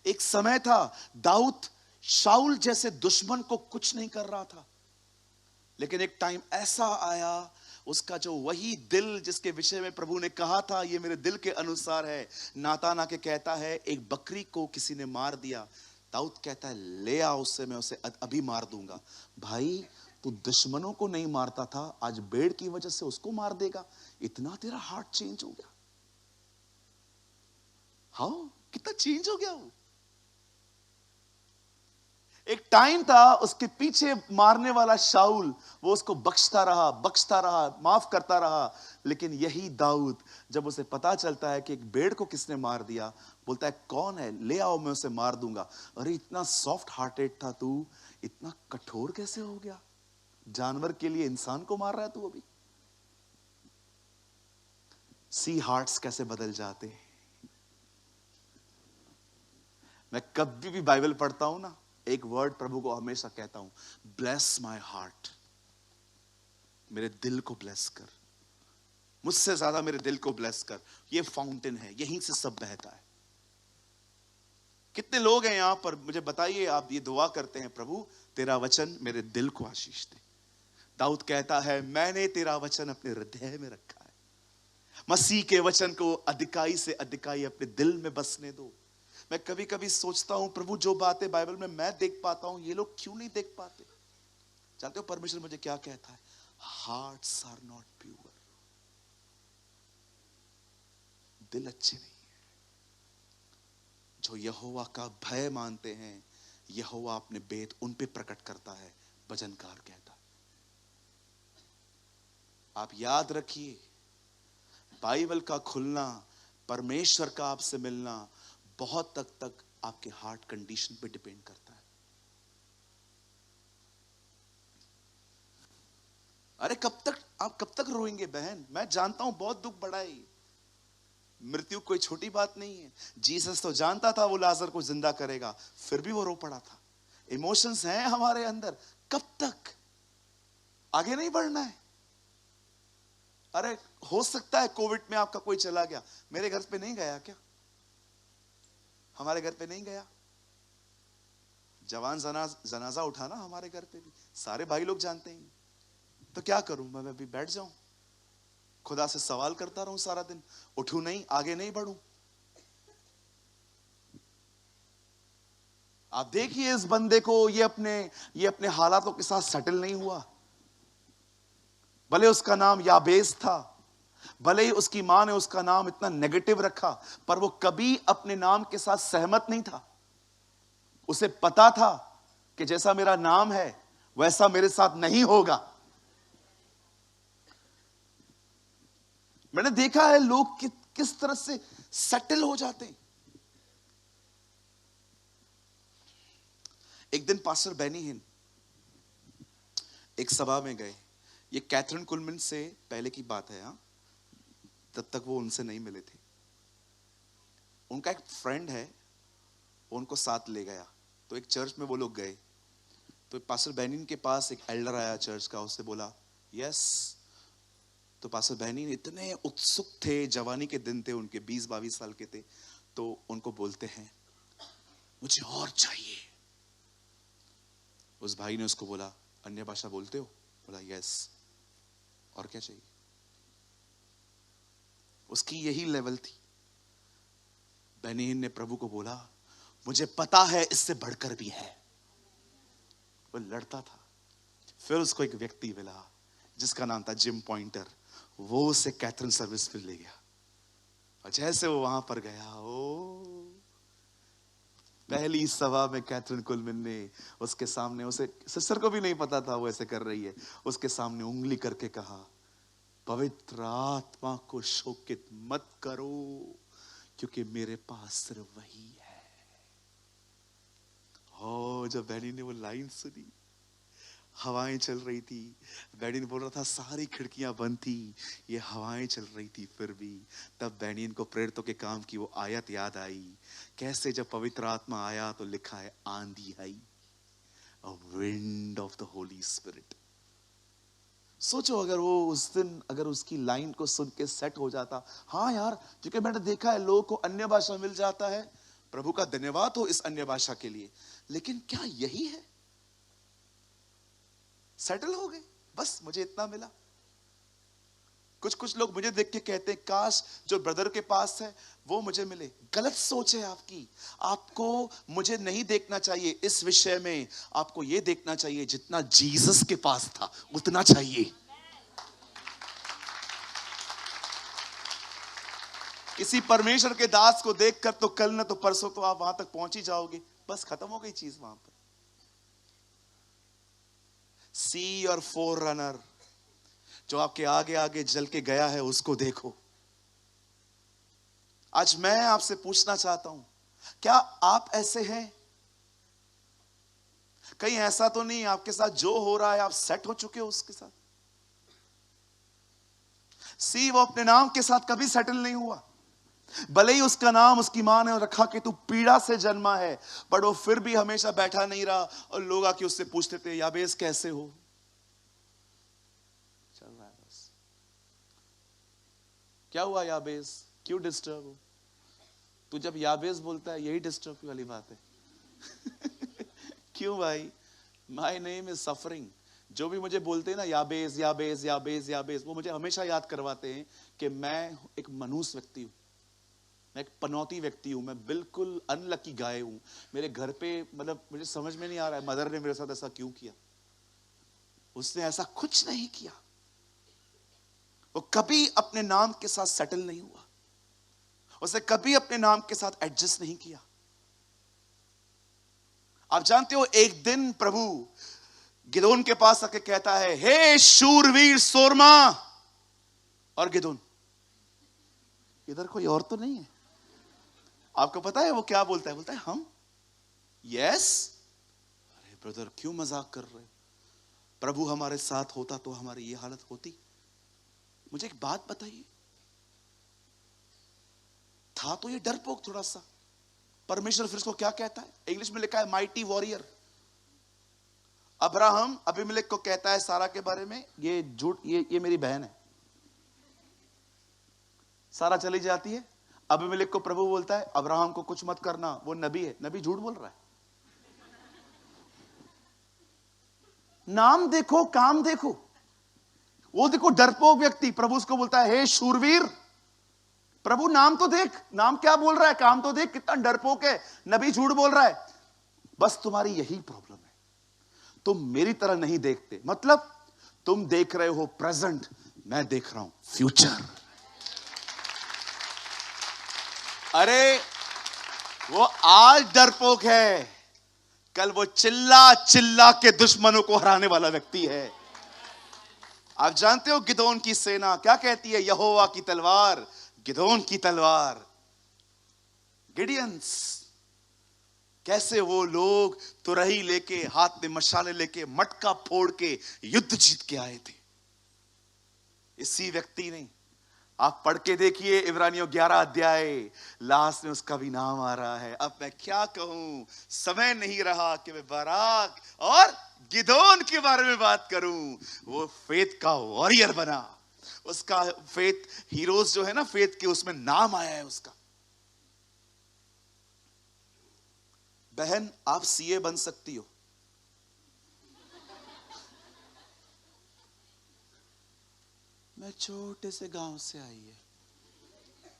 एक समय था दाऊद शाऊल जैसे दुश्मन को कुछ नहीं कर रहा था, लेकिन एक टाइम ऐसा आया, उसका जो वही दिल जिसके विषय में प्रभु ने कहा था ये मेरे दिल के अनुसार है, नातान आके कहता है एक बकरी को किसी ने मार दिया, दाऊद कहता है ले आ उससे, मैं उसे अभी मार दूंगा। भाई तू दुश्मनों को नहीं मारता था, आज भेड़ की वजह से उसको मार देगा? इतना तेरा हार्ट चेंज हो गया? हाँ, कितना चेंज हो गया वो। एक टाइम था उसके पीछे मारने वाला शाऊल, वो उसको बख्शता रहा, माफ करता रहा, लेकिन यही दाऊद जब उसे पता चलता है कि एक भेड़ को किसने मार दिया, बोलता है कौन है, ले आओ मैं उसे मार दूंगा। अरे इतना सॉफ्ट हार्टेड था तू, इतना कठोर कैसे हो गया? जानवर के लिए इंसान को मार रहा है तू अभी। सी हार्ट्स कैसे बदल जाते हैं। मैं कभी भी बाइबल पढ़ता हूं ना, एक वर्ड प्रभु को हमेशा कहता हूं, ब्लेस माय हार्ट, मेरे दिल को ब्लेस कर, मुझसे ज्यादा मेरे दिल को ब्लेस कर। ये फाउंटेन है, यहीं से सब बहता है। कितने लोग हैं यहां पर, मुझे बताइए, आप ये दुआ करते हैं प्रभु तेरा वचन मेरे दिल को आशीष दे। दाऊद कहता है मैंने तेरा वचन अपने हृदय में रखा है। मसीह के वचन को अधिकाई से अधिकाई अपने दिल में बसने दो। मैं कभी कभी सोचता हूं प्रभु, जो बातें बाइबल में मैं देख पाता हूं ये लोग क्यों नहीं देख पाते? जानते हो परमेश्वर मुझे क्या कहता है? हार्ट्स आर नॉट प्योर, दिल अच्छे नहीं है। जो यहोवा का भय मानते हैं, यहोवा अपने भेद उन पे प्रकट करता है, भजनकार कहता है। आप याद रखिए, बाइबल का खुलना, परमेश्वर का आपसे मिलना बहुत तक आपके हार्ट कंडीशन पे डिपेंड करता है। अरे आप कब तक रोएंगे बहन? मैं जानता हूं बहुत दुख बड़ा है, मृत्यु कोई छोटी बात नहीं है। जीसस तो जानता था वो लाजर को जिंदा करेगा, फिर भी वो रो पड़ा था। इमोशंस हैं हमारे अंदर, कब तक? आगे नहीं बढ़ना है। अरे हो सकता है कोविड में आपका कोई चला गया, मेरे घर पे नहीं गया क्या? हमारे घर पे नहीं गया। जवान जनाजा उठाना हमारे घर पे भी, सारे भाई लोग जानते हैं। तो क्या करूं मैं अभी बैठ जाऊं, खुदा से सवाल करता रहूं सारा दिन, उठूं नहीं, आगे नहीं बढ़ूं? आप देखिए इस बंदे को, ये अपने हालातों के साथ सेटल नहीं हुआ। भले उसका नाम याबेस था, भले ही उसकी मां ने उसका नाम इतना नेगेटिव रखा, पर वो कभी अपने नाम के साथ सहमत नहीं था। उसे पता था कि जैसा मेरा नाम है वैसा मेरे साथ नहीं होगा। मैंने देखा है लोग किस तरह से सेटल हो जाते हैं। एक दिन पास्टर बेनी हिन एक सभा में गए। ये कैथरीन कुलमन से पहले की बात है, हाँ, तब तक वो उनसे नहीं मिले थे। उनका एक फ्रेंड है, वो उनको साथ ले गया। तो एक चर्च में वो लोग गए, तो पास्टर बेनिन के पास एक एल्डर आया चर्च का, उससे बोला यस। तो पास्टर बेनिन इतने उत्सुक थे, जवानी के दिन थे उनके, 20-22 साल के थे। तो उनको बोलते हैं मुझे और चाहिए। उस भाई ने उसको बोला अन्य भाषा बोलते हो? बोला यस। और क्या चाहिए? उसकी यही लेवल थी। बेनिन ने प्रभु को बोला मुझे पता है इससे बढ़कर भी है। वो लड़ता था। फिर उसको एक व्यक्ति मिला जिसका नाम था जिम पॉइंटर, वो उसे कैथरीन सर्विस पे ले गया। और जैसे वो वहां पर गया, ओ पहली सभा में कैथरीन कुलमन ने उसके सामने, उसे सिस्टर को भी नहीं पता था वो ऐसे कर रही है, उसके सामने उंगली करके कहा पवित्र आत्मा को शोकित मत करो, क्योंकि मेरे पास सिर्फ वही है। ओ जब बेनी ने वो लाइन सुनी, हवाएं चल रही थी, बेनिन बोल रहा था सारी खिड़कियां बंद थी, ये हवाएं चल रही थी फिर भी। तब बेनिन को प्रेरितों के काम की वो आयत याद आई, कैसे जब पवित्र आत्मा आया तो लिखा है आंधी आई, a wind of the holy spirit. सोचो अगर वो उस दिन अगर उसकी लाइन को सुन के सेट हो जाता। हाँ यार, क्योंकि मैंने देखा है लोगों को अन्य भाषा मिल जाता है, प्रभु का धन्यवाद हो इस अन्य भाषा के लिए, लेकिन क्या यही है? सेटल हो गए, बस मुझे इतना मिला। कुछ लोग मुझे देख के कहते हैं काश जो ब्रदर के पास है वो मुझे मिले। गलत सोच है आपकी। आपको मुझे नहीं देखना चाहिए इस विषय में, आपको ये देखना चाहिए जितना जीसस के पास था उतना चाहिए। किसी परमेश्वर के दास को देखकर तो कल न तो परसों तो आप वहां तक पहुंच ही जाओगे, बस खत्म हो गई चीज वहां पर। सी योर फोर रनर, जो आपके आगे आगे जल के गया है उसको देखो। आज मैं आपसे पूछना चाहता हूं, क्या आप ऐसे हैं? कहीं ऐसा तो नहीं आपके साथ जो हो रहा है आप सेट हो चुके हो उसके साथ? सी वो अपने नाम के साथ कभी सेटल नहीं हुआ, भले ही उसका नाम उसकी मां ने रखा कि तू पीड़ा से जन्मा है, पर वो फिर भी हमेशा बैठा नहीं रहा। और लोग आके उससे पूछते थे याबेस कैसे हो? चल रहा है बस। क्या हुआ याबेस, क्यों डिस्टर्ब हो? तू जब याबेस बोलता है यही डिस्टर्ब वाली बात है। क्यों भाई? My name is suffering. जो भी मुझे बोलते हैं ना याबेस याबेस याबेस याबेस, वो मुझे हमेशा याद करवाते हैं कि मैं एक मनुष्य व्यक्ति हूं, मैं एक पनौती व्यक्ति हूं, मैं बिल्कुल अनलकी गाय हूं। मेरे घर पे मतलब मुझे समझ में नहीं आ रहा है मदर ने मेरे साथ ऐसा क्यों किया। उसने ऐसा कुछ नहीं किया। वो कभी अपने नाम के साथ सेटल नहीं हुआ, उसने कभी अपने नाम के साथ एडजस्ट नहीं किया। आप जानते हो, एक दिन प्रभु गिदोन के पास आके कहता है, हे शूरवीर सोरमा। और गिदोन, इधर कोई और तो नहीं है? आपको पता है वो क्या बोलता है? बोलता है हम। यस। अरे ब्रदर, क्यों मजाक कर रहे हो? प्रभु हमारे साथ होता तो हमारी ये हालत होती? मुझे एक बात बताइए, था तो ये डरपोक थोड़ा सा। परमेश्वर फिर इसको क्या कहता है? इंग्लिश में लिखा है माइटी वॉरियर। अब्राहम अबीमेलेक को कहता है सारा के बारे में, ये झूठ, ये मेरी बहन है। सारा चली जाती है, अबीमेलेक को प्रभु बोलता है अब्राहम को कुछ मत करना, वो नबी है। नबी झूठ बोल रहा है। नाम देखो, काम देखो। वो देखो डरपोक व्यक्ति, प्रभु उसको बोलता है हे शूरवीर। प्रभु नाम तो देख, नाम क्या बोल रहा है, काम तो देख, कितना डरपोक है। नबी झूठ बोल रहा है। बस तुम्हारी यही प्रॉब्लम है, तुम मेरी तरह नहीं देखते। मतलब तुम देख रहे हो प्रेजेंट, मैं देख रहा हूं फ्यूचर। अरे वो आज डरपोक है, कल वो चिल्ला चिल्ला के दुश्मनों को हराने वाला व्यक्ति है। आप जानते हो गिदोन की सेना क्या कहती है? यहोवा की तलवार, गिदोन की तलवार। गिडियंस, कैसे वो लोग तुरही लेके, हाथ में मशाले लेके, मटका फोड़ के युद्ध जीत के आए थे। इसी व्यक्ति ने, आप पढ़ के देखिए इब्रानियों 11 अध्याय, लास्ट में उसका भी नाम आ रहा है। अब मैं क्या कहूं, समय नहीं रहा कि मैं बाराक और गिदोन के बारे में बात करूं। वो फेथ का वॉरियर बना, उसका फेथ हीरोज जो है ना, फेथ के उसमें नाम आया है उसका। बहन, आप सीए बन सकती हो। मैं छोटे से गांव से आई है,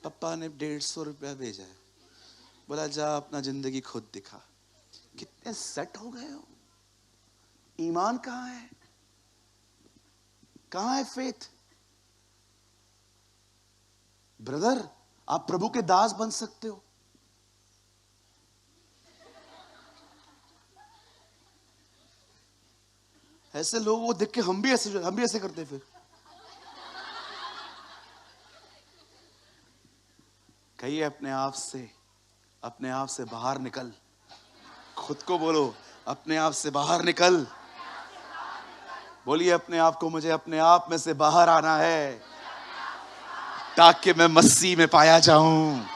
पापा ने 150 रुपया भेजा है, बोला जा अपना जिंदगी खुद दिखा। कितने सेट हो गए हो। ईमान कहां है? कहां है फेथ? ब्रदर, आप प्रभु के दास बन सकते हो। ऐसे लोगों को देख के हम भी ऐसे करते। फिर कहिए अपने आप से बाहर निकल। खुद को बोलो, अपने आप से बाहर निकल। बोलिए अपने आप को, मुझे अपने आप में से बाहर आना है ताकि मैं मसीह में पाया जाऊं।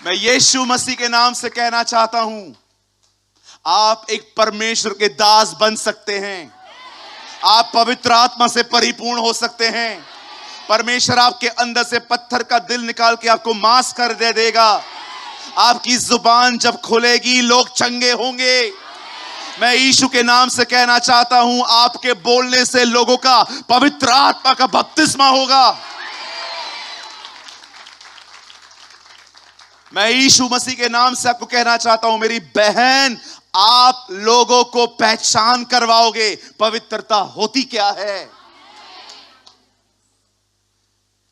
मैं यीशु मसीह के नाम से कहना चाहता हूं, आप एक परमेश्वर के दास बन सकते हैं। आप पवित्र आत्मा से परिपूर्ण हो सकते हैं। परमेश्वर आपके अंदर से पत्थर का दिल निकाल के आपको मांस कर दे देगा। आपकी जुबान जब खुलेगी, लोग चंगे होंगे। मैं यीशु के नाम से कहना चाहता हूं, आपके बोलने से लोगों का पवित्र आत्मा का बपतिस्मा होगा। मैं यीशु मसीह के नाम से आपको कहना चाहता हूं, मेरी बहन, आप लोगों को पहचान करवाओगे पवित्रता होती क्या है।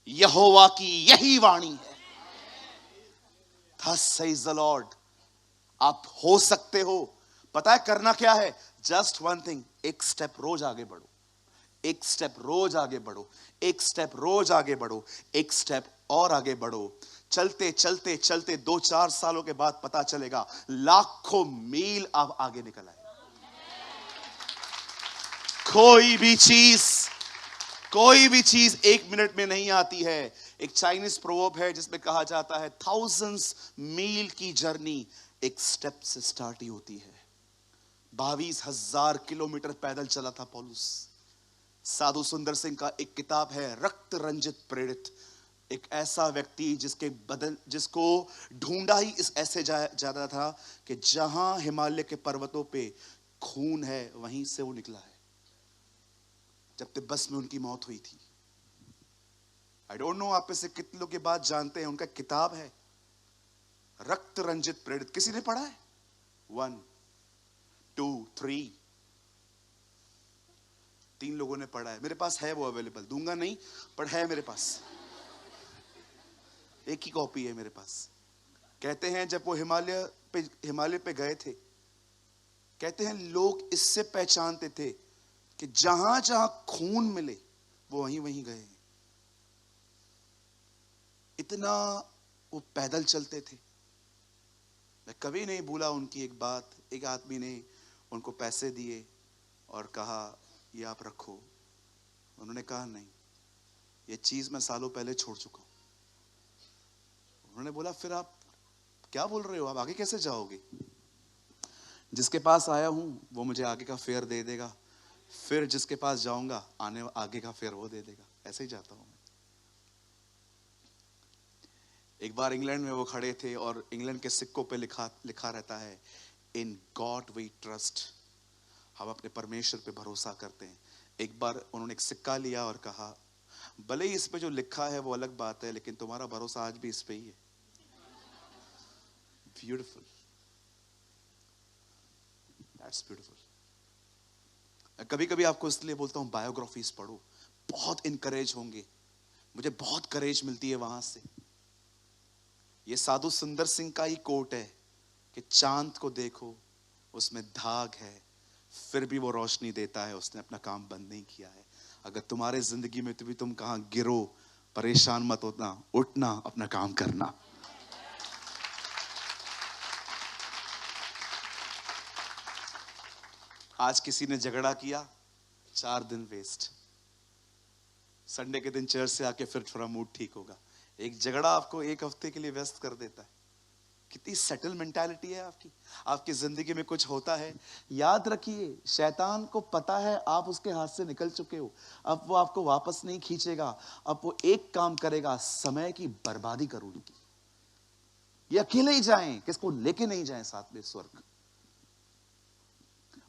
यहोवा की यही वाणी है। Thus says the Lord। आप हो सकते हो। पता है करना क्या है? जस्ट वन थिंग, एक स्टेप रोज आगे बढ़ो, एक स्टेप रोज आगे बढ़ो, एक स्टेप रोज आगे बढ़ो, एक स्टेप और आगे बढ़ो। चलते चलते चलते 2-4 सालों के बाद पता चलेगा लाखों मील आप आगे निकल आए। कोई भी चीज 1 मिनट में नहीं आती है। एक चाइनीज प्रोवर्ब है जिसमें कहा जाता है, 1000 मील की जर्नी एक स्टेप से स्टार्ट ही होती है। 22,000 किलोमीटर पैदल चला था पौलुस। साधु सुंदर सिंह का एक किताब है, रक्त रंजित प्रेरित। एक ऐसा व्यक्ति जिसको ढूंढा ही इस ऐसे जाता था कि जहां हिमालय के पर्वतों पे खून है, वहीं से वो निकला है, जब तिब्बत में उनकी मौत हुई थी। आई डोंट नो आप में से कितने लोग ये बात जानते हैं। उनका किताब है रक्त रंजित प्रेरित, किसी ने पढ़ा है? 1 2 3, 3 लोगों ने पढ़ा है। मेरे पास है वो अवेलेबल, दूंगा नहीं पर है मेरे पास, एक ही कॉपी है मेरे पास। कहते हैं जब वो हिमालय पे गए थे, कहते हैं लोग इससे पहचानते थे कि जहां जहां खून मिले वो वहीं वहीं गए हैं। इतना वो पैदल चलते थे। मैं कभी नहीं भूला उनकी एक बात। एक आदमी ने उनको पैसे दिए और कहा ये आप रखो। उन्होंने कहा नहीं, ये चीज मैं सालों पहले छोड़ चुका हूं। उन्होंने बोला फिर आप क्या बोल रहे हो, आप आगे कैसे जाओगे? जिसके पास आया हूं वो मुझे आगे का फेयर दे देगा, फिर जिसके पास जाऊंगा आगे का फेयर वो दे देगा, ऐसे ही जाता हूं मैं। एक बार इंग्लैंड में वो खड़े थे और इंग्लैंड के सिक्कों पे लिखा रहता है, इन गॉड वी ट्रस्ट, हम अपने परमेश्वर पे भरोसा करते हैं। एक बार उन्होंने एक सिक्का लिया और कहा, भले ही इस पे जो लिखा है वो अलग बात है, लेकिन तुम्हारा भरोसा आज भी इस पे ही है। Beautiful, that's beautiful. कभी कभी आपको इसलिए बोलता हूं बायोग्राफीज पढ़ो, बहुत इनकरेज होंगे। मुझे बहुत करेज मिलती है वहां से। ये साधु सुंदर सिंह का ही कोट है कि चांद को देखो उसमें दाग है, फिर भी वो रोशनी देता है, उसने अपना काम बंद नहीं किया है। अगर तुम्हारे जिंदगी में भी तुम कहां गिरो, परेशान मत होना, उठना, अपना काम करना। आज किसी ने झगड़ा किया, 4 दिन वेस्ट। संडे के दिन चर्च से आके फिर थोड़ा मूड ठीक होगा। एक झगड़ा आपको 1 हफ्ते के लिए व्यस्त कर देता है। कितनी सेटल मेंटालिटी है आपकी। आपकी जिंदगी में कुछ होता है, याद रखिए शैतान को पता है आप उसके हाथ से निकल चुके हो, अब वो आपको वापस नहीं खींचेगा। अब वो एक काम करेगा, समय की बर्बादी करूंगी। ये अकेले ही जाएं, किसको लेके नहीं जाएं साथ में स्वर्ग।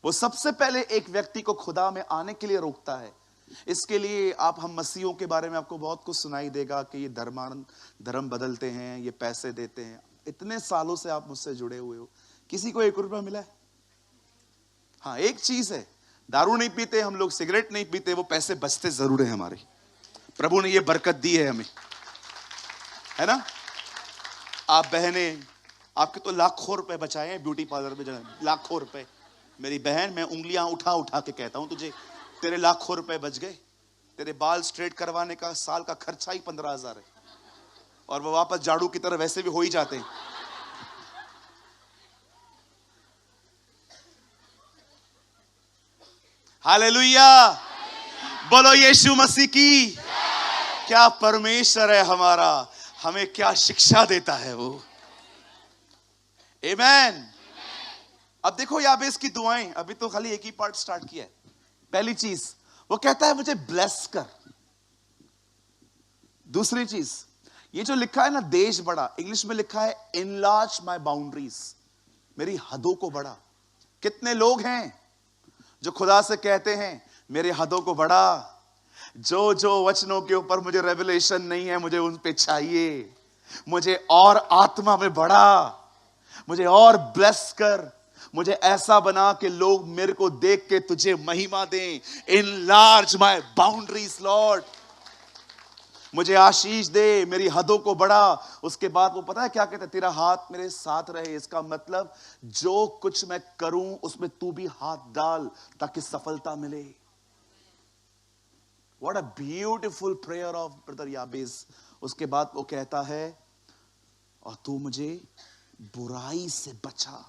वो सबसे पहले एक व्यक्ति को खुदा में आने के लिए रोकता है। इसके लिए हम मसीहों के बारे में आपको बहुत कुछ सुनाई देगा कि ये धर्म बदलते हैं, ये पैसे देते हैं। इतने सालों से आप मुझसे जुड़े हुए हो, किसी को 1 रुपया मिला है? हाँ, एक चीज है, दारू नहीं पीते हम लोग, सिगरेट नहीं पीते, वो पैसे बचते जरूर है हमारे। प्रभु ने ये बरकत दी है हमें, है ना? आप बहने, आपके तो लाखों रुपए बचाए हैं ब्यूटी पार्लर में जाने, लाखों रुपए। मेरी बहन, मैं उंगलियां उठा उठा के कहता हूं तुझे, तेरे लाखों रुपए बच गए। तेरे बाल स्ट्रेट करवाने का साल का खर्चा ही 15,000 है, और वो वापस झाड़ू की तरह वैसे भी हो ही जाते हैं। हालेलुया, बोलो यीशु मसीह की। क्या परमेश्वर है हमारा, हमें क्या शिक्षा देता है वो। आमेन। अब देखो याबेस की दुआएं, अभी तो खाली एक ही पार्ट स्टार्ट किया है। पहली चीज वो कहता है मुझे ब्लेस कर। दूसरी चीज, ये जो लिखा है ना देश बड़ा, इंग्लिश में लिखा है इनलार्ज माय बाउंड्रीज, मेरी हदों को बढ़ा। कितने लोग हैं जो खुदा से कहते हैं मेरे हदों को बढ़ा। जो वचनों के ऊपर मुझे रेवलेशन नहीं है, मुझे उन पे चाहिए। मुझे और आत्मा में बढ़ा, मुझे और ब्लेस कर, मुझे ऐसा बना कि लोग मेरे को देख के तुझे महिमा दें। इनलार्ज माय बाउंड्रीज लॉर्ड, मुझे आशीष दे, मेरी हदों को बढ़ा। उसके बाद वो पता है क्या कहता है, तेरा हाथ मेरे साथ रहे। इसका मतलब जो कुछ मैं करूं उसमें तू भी हाथ डाल ताकि सफलता मिले। What a beautiful prayer of brother याबेस। उसके बाद वो कहता है और तू मुझे बुराई से बचा।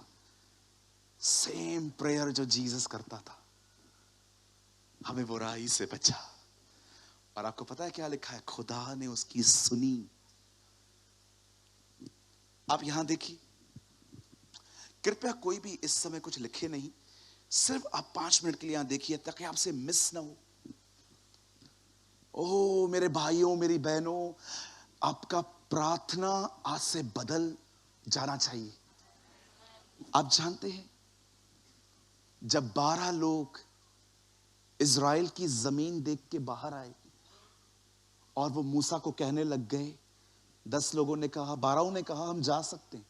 सेम प्रेयर जो जीसस करता था, हमें बुराई से बचा। और आपको पता है क्या लिखा है, खुदा ने उसकी सुनी। आप यहां देखिए, कृपया कोई भी इस समय कुछ लिखे नहीं, सिर्फ आप 5 मिनट के लिए यहां देखिए ताकि आपसे मिस ना हो। ओह मेरे भाइयों, मेरी बहनों, आपका प्रार्थना आज से बदल जाना चाहिए। आप जानते हैं जब 12 लोग इज़राइल की जमीन देख के बाहर आए और वो मूसा को कहने लग गए, 10 लोगों ने कहा, 12 ने कहा हम जा सकते हैं,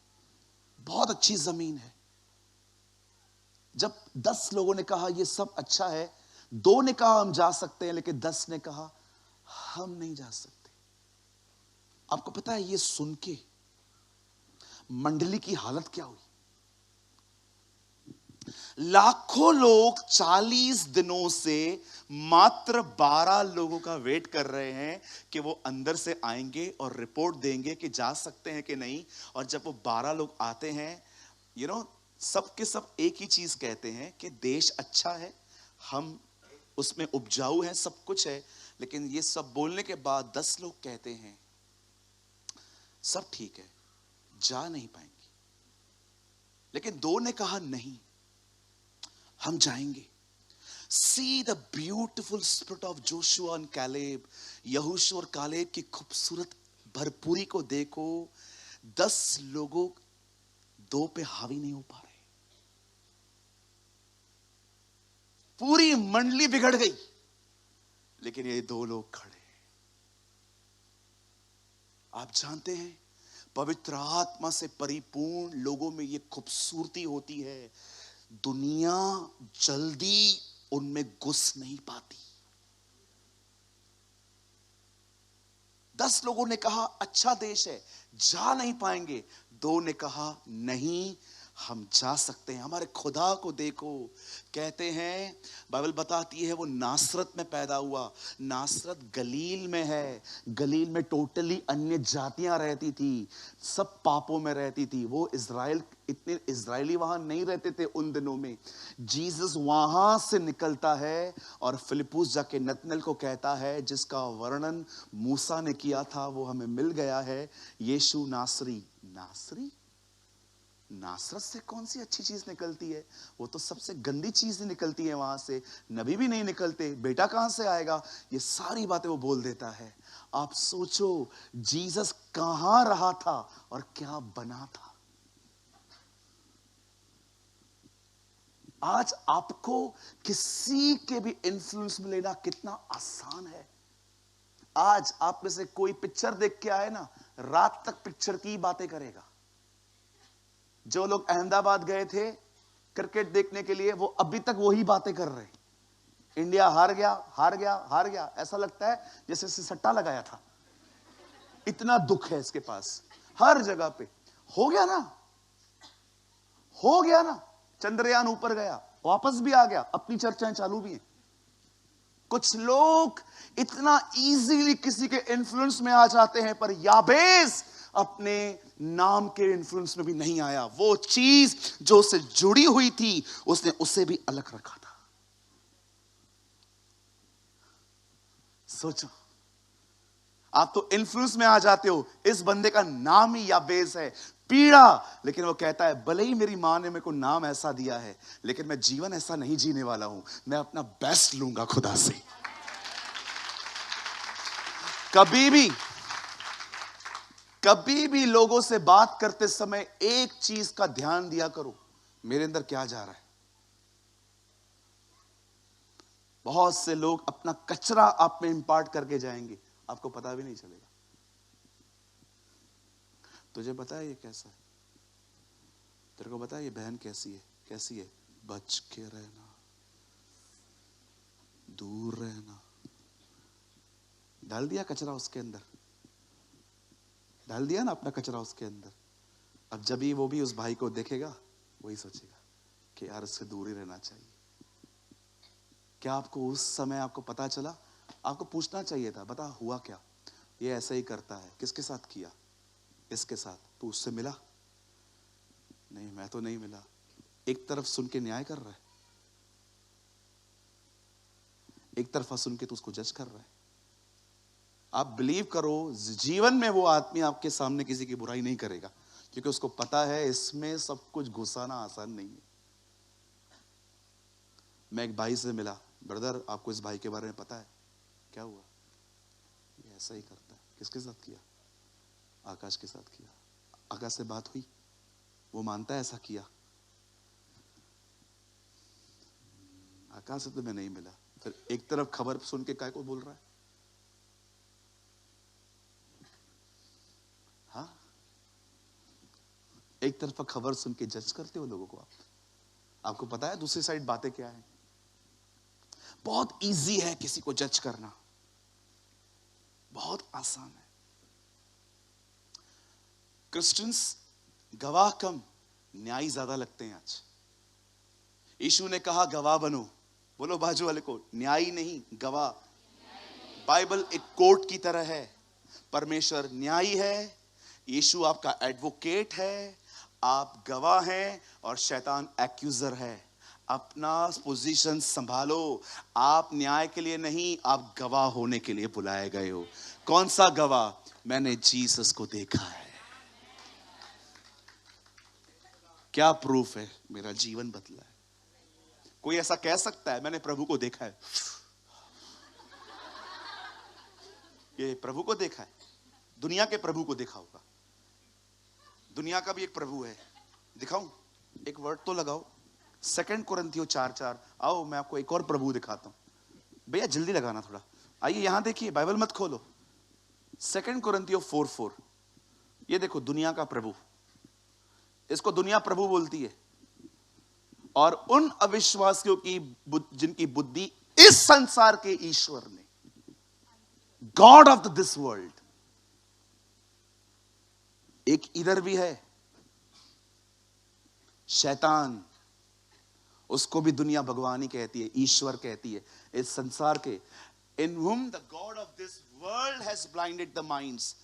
बहुत अच्छी जमीन है। जब 10 लोगों ने कहा ये सब अच्छा है, 2 ने कहा हम जा सकते हैं, लेकिन 10 ने कहा हम नहीं जा सकते। आपको पता है ये सुन के मंडली की हालत क्या हुई? लाखों लोग 40 दिनों से मात्र 12 लोगों का वेट कर रहे हैं कि वो अंदर से आएंगे और रिपोर्ट देंगे कि जा सकते हैं कि नहीं। और जब वो 12 लोग आते हैं, सब के सब एक ही चीज कहते हैं कि देश अच्छा है, हम उसमें उपजाऊ हैं, सब कुछ है। लेकिन ये सब बोलने के बाद 10 लोग कहते हैं सब ठीक है, जा नहीं पाएंगे। लेकिन 2 ने कहा नहीं, हम जाएंगे। See the beautiful spirit of Joshua and Caleb. यहोशू और कालेब की खूबसूरत भरपूरी को देखो। 10 लोगों 2 पे हावी नहीं हो पा रहे, पूरी मंडली बिगड़ गई, लेकिन ये 2 लोग खड़े। आप जानते हैं पवित्र आत्मा से परिपूर्ण लोगों में ये खूबसूरती होती है, दुनिया जल्दी उनमें घुस नहीं पाती। 10 लोगों ने कहा अच्छा देश है, जा नहीं पाएंगे। 2 ने कहा नहीं, हम जा सकते हैं। हमारे खुदा को देखो। कहते हैं, बाइबल बताती है वो नासरत में पैदा हुआ। नासरत गलील में है। गलील में टोटली अन्य जातियां रहती थी, सब पापों में रहती थी। वो इजराइल, इतने इजरायली वहां नहीं रहते थे उन दिनों में। जीसस वहां से निकलता है और फिलिप्पुस जाके नतनएल को कहता है, जिसका वर्णन मूसा ने किया था वो हमें मिल गया है, यीशु नासरी। नासरी, नासरत से कौन सी अच्छी चीज निकलती है? वो तो सबसे गंदी चीज ही निकलती है वहां से। नबी भी नहीं निकलते, बेटा कहां से आएगा? ये सारी बातें वो बोल देता है। आप सोचो जीसस कहां रहा था और क्या बना था। आज आपको किसी के भी इन्फ्लुएंस में लेना कितना आसान है। आज आप में से कोई पिक्चर देख के आए ना, रात तक पिक्चर की बातें करेगा। जो लोग अहमदाबाद गए थे क्रिकेट देखने के लिए, वो अभी तक वही बातें कर रहे हैं। इंडिया हार गया, हार गया, हार गया, ऐसा लगता है जैसे इसे सट्टा लगाया था। इतना दुख है इसके पास हर जगह पे। हो गया ना, हो गया ना, चंद्रयान ऊपर गया, वापस भी आ गया, अपनी चर्चाएं चालू भी हैं। कुछ लोग इतना इजीली किसी के इन्फ्लुएंस में आ जाते हैं, पर याबेस अपने नाम के इन्फ्लुएंस में भी नहीं आया। वो चीज जो उससे जुड़ी हुई थी, उसने उसे भी अलग रखा था। सोचो, आप तो इन्फ्लुएंस में आ जाते हो। इस बंदे का नाम ही याबेस है, पीड़ा। लेकिन वो कहता है भले ही मेरी मां ने मेरे को नाम ऐसा दिया है, लेकिन मैं जीवन ऐसा नहीं जीने वाला हूं। मैं अपना बेस्ट लूंगा खुदा से। कभी भी लोगों से बात करते समय एक चीज का ध्यान दिया करो, मेरे अंदर क्या जा रहा है। बहुत से लोग अपना कचरा आप में इंपार्ट करके जाएंगे, आपको पता भी नहीं चलेगा। तुझे पता है ये कैसा है? तेरे को पता है ये बहन कैसी है? कैसी है? बच के रहना, दूर रहना। डाल दिया कचरा उसके अंदर, डाल दिया ना अपना कचरा उसके अंदर। अब जब ही वो भी उस भाई को देखेगा, वही सोचेगा कि यार इससे दूर ही रहना चाहिए। क्या आपको उस समय आपको पता चला? आपको पूछना चाहिए था, बता हुआ क्या? ये ऐसे ही करता है। किसके साथ किया? इसके साथ। तू उससे मिला? नहीं, मैं तो नहीं मिला। एक तरफ सुन के न्याय कर रहा है, एक तरफा सुन के तू उसको जज कर रहा है। आप बिलीव करो, जीवन में वो आदमी आपके सामने किसी की बुराई नहीं करेगा, क्योंकि उसको पता है इसमें सब कुछ घुसाना आसान नहीं है। मैं एक भाई से मिला, ब्रदर आपको इस भाई के बारे में पता है? क्या हुआ? ये ऐसा ही करता है। किसके साथ किया? आकाश के साथ किया। आकाश से बात हुई, वो मानता है ऐसा किया। आकाश से तो मैं नहीं मिला। फिर एक तरफ खबर सुन के काय को बोल रहा है? हाँ, एक तरफा खबर सुन के जज करते हो लोगों को आपको पता है दूसरी साइड बातें क्या है? बहुत इजी है किसी को जज करना, बहुत आसान है। क्रिश्चियंस गवाह कम, न्यायी ज्यादा लगते हैं आज। यीशु ने कहा गवाह बनो, बोलो बाजू वाले को, न्यायी नहीं गवाह। बाइबल एक कोर्ट की तरह है, परमेश्वर न्यायी है, यीशु आपका एडवोकेट है, आप गवाह हैं और शैतान एक्यूजर है। अपना पोजीशन संभालो, आप न्याय के लिए नहीं, आप गवाह होने के लिए बुलाए गए हो। कौन सा गवाह? मैंने जीसस को देखा है। क्या प्रूफ है? मेरा जीवन बदला है। कोई ऐसा कह सकता है मैंने प्रभु को देखा है? ये प्रभु को देखा है? दुनिया के प्रभु को देखा होगा। दुनिया का भी एक प्रभु है, दिखाऊं? एक वर्ड तो लगाओ, 2 कुरिन्थियों 4:4। आओ मैं आपको एक और प्रभु दिखाता हूं। भैया जल्दी लगाना थोड़ा। आइए यहां देखिए, बाइबल मत खोलो। 2 कुरिन्थियों 4:4। ये देखो, दुनिया का प्रभु, इसको दुनिया प्रभु बोलती है। और उन अविश्वासियों की जिनकी बुद्धि इस संसार के ईश्वर ने, गॉड ऑफ दिस वर्ल्ड, एक इधर भी है शैतान, उसको भी दुनिया भगवान ही कहती है, ईश्वर कहती है, इस संसार के। इन whom the God of this world has blinded the minds।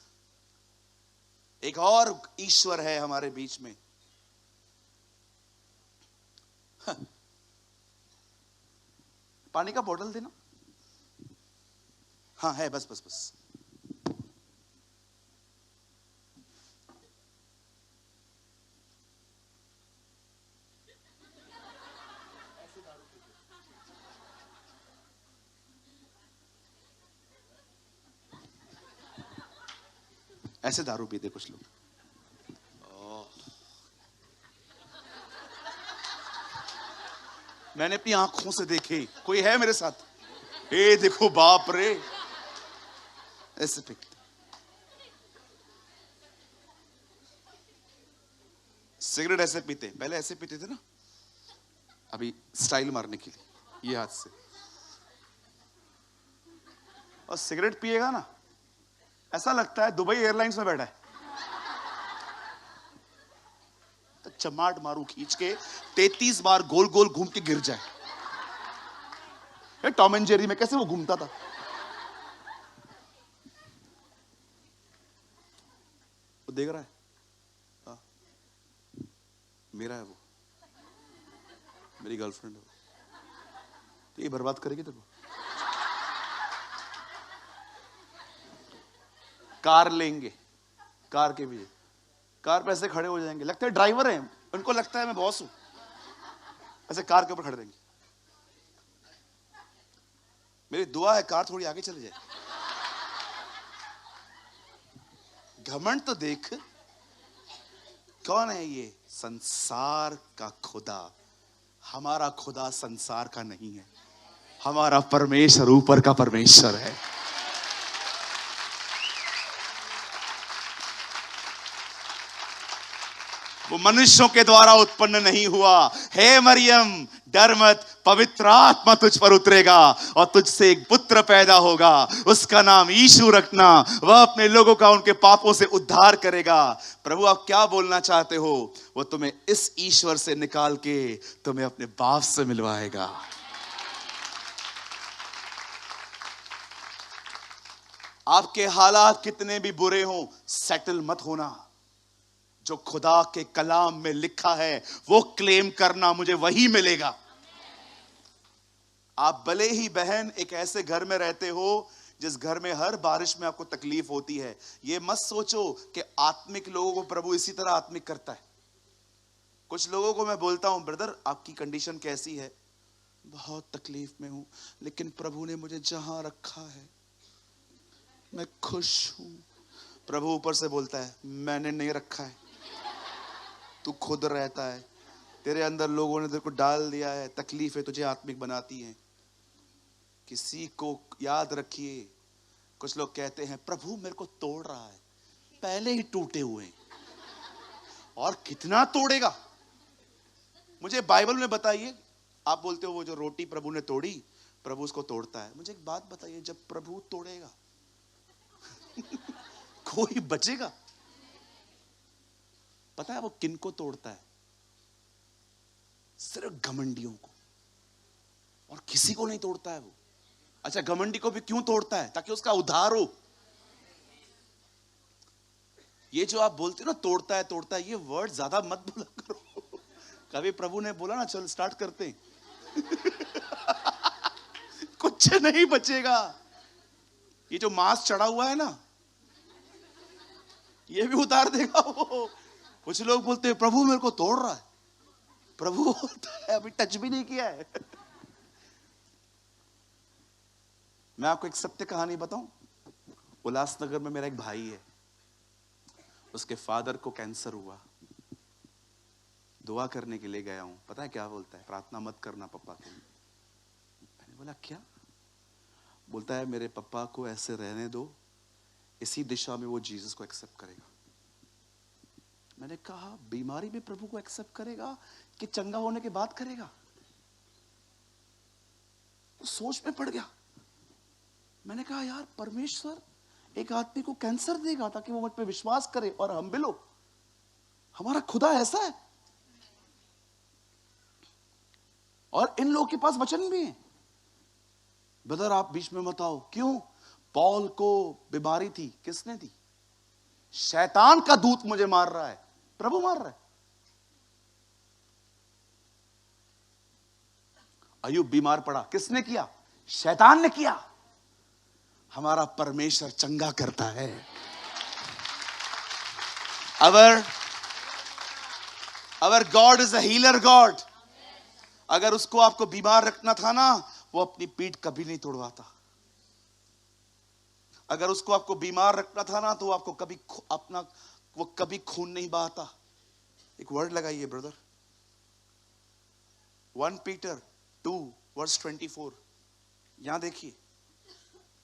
एक और ईश्वर है हमारे बीच में। पानी का बोतल देना। हाँ है, बस बस बस। ऐसे दारू पीते कुछ लोग। मैंने अपनी आंखों से देखे, कोई है मेरे साथ? ए देखो, बाप रे, ऐसे पीते। सिगरेट ऐसे पीते, पहले ऐसे पीते थे ना, अभी स्टाइल मारने के लिए ये हाथ से। और सिगरेट पिएगा ना, ऐसा लगता है दुबई एयरलाइंस में बैठा है। तो चमाट मारू खींच के 33 बार गोल गोल घूम के गिर जाए। टॉम एंड जेरी में कैसे वो घूमता था। वो देख रहा है, हाँ, मेरा है वो, मेरी गर्लफ्रेंड है वो, तो ये बर्बाद करेगी तेरे को। कार लेंगे, कार के भी, कार पे ऐसे खड़े हो जाएंगे, लगता है ड्राइवर हैं, उनको लगता है मैं बॉस हूं, ऐसे कार के ऊपर खड़े रहेंगे। मेरी दुआ है कार थोड़ी आगे चले जाए। घमंड तो देख, कौन है ये? संसार का खुदा। हमारा खुदा संसार का नहीं है, हमारा परमेश्वर ऊपर का परमेश्वर है। वो मनुष्यों के द्वारा उत्पन्न नहीं हुआ। हे मरियम डर मत, पवित्र आत्मा तुझ पर उतरेगा और तुझसे एक पुत्र पैदा होगा, उसका नाम यीशु रखना। वह अपने लोगों का उनके पापों से उद्धार करेगा। प्रभु आप क्या बोलना चाहते हो? वो तुम्हें इस ईश्वर से निकाल के तुम्हें अपने बाप से मिलवाएगा। आपके हालात कितने भी बुरे हों, सेटल मत होना। जो खुदा के कलाम में लिखा है वो क्लेम करना, मुझे वही मिलेगा। आप भले ही बहन एक ऐसे घर में रहते हो जिस घर में हर बारिश में आपको तकलीफ होती है, ये मत सोचो कि आत्मिक लोगों को प्रभु इसी तरह आत्मिक करता है। कुछ लोगों को मैं बोलता हूं, ब्रदर आपकी कंडीशन कैसी है? बहुत तकलीफ में हूं, लेकिन प्रभु ने मुझे जहां रखा है मैं खुश हूं। प्रभु ऊपर से बोलता है मैंने नहीं रखा है, तू खुद रहता है, तेरे अंदर लोगों ने तेरे को डाल दिया है, तकलीफें तुझे आत्मिक बनाती हैं। किसी को याद रखिए, कुछ लोग कहते हैं प्रभु मेरे को तोड़ रहा है, पहले ही टूटे हुए हैं। और कितना तोड़ेगा? मुझे बाइबल में बताइए, आप बोलते हो वो जो रोटी प्रभु ने तोड़ी, प्रभु उसको तोड़ता है। मुझे एक बात बताइए, जब प्रभु तोड़ेगा कोई बचेगा? पता है वो किन को तोड़ता है? सिर्फ घमंडियों को, और किसी को नहीं तोड़ता है वो। अच्छा, घमंडी को भी क्यों तोड़ता है? ताकि उसका उद्धार हो। ये जो आप बोलते हो ना तोड़ता है, ये वर्ड ज्यादा मत बोला करो। कभी प्रभु ने बोला ना चल स्टार्ट करते हैं कुछ नहीं बचेगा। ये जो मांस चढ़ा हुआ है ना, ये भी उतार देगा वो। कुछ लोग बोलते हैं प्रभु मेरे को तोड़ रहा है, प्रभु बोलता है अभी टच भी नहीं किया है। मैं आपको एक सत्य कहानी बताऊं। उल्लासनगर में मेरा एक भाई है, उसके फादर को कैंसर हुआ। दुआ करने के लिए गया हूं। पता है क्या बोलता है? प्रार्थना मत करना पापा के लिए। मैंने बोला क्या? बोलता है मेरे पापा को ऐसे रहने दो, इसी दिशा में वो जीसस को एक्सेप्ट करेगा। मैंने कहा बीमारी में प्रभु को एक्सेप्ट करेगा कि चंगा होने के बाद करेगा? तो सोच में पड़ गया। मैंने कहा यार, परमेश्वर एक आदमी को कैंसर देगा ताकि वो मुझ पे विश्वास करे और हम भी लो। हमारा खुदा ऐसा है। और इन लोगों के पास वचन भी है। ब्रदर आप बीच में मत आओ। क्यों? पौल को बीमारी थी, किसने दी? शैतान का दूत मुझे मार रहा है, प्रभु मार रहा है। अय्यूब बीमार पड़ा, किसने किया? शैतान ने किया। हमारा परमेश्वर चंगा करता है। Our God is a healer God. अगर उसको आपको बीमार रखना था ना, वो अपनी पीठ कभी नहीं तोड़वाता। अगर उसको आपको बीमार रखना था ना, तो आपको कभी वो कभी खून नहीं बहाता। एक वर्ड लगाइए ब्रदर, 1 पीटर 2 वर्स 24। यहां देखिए,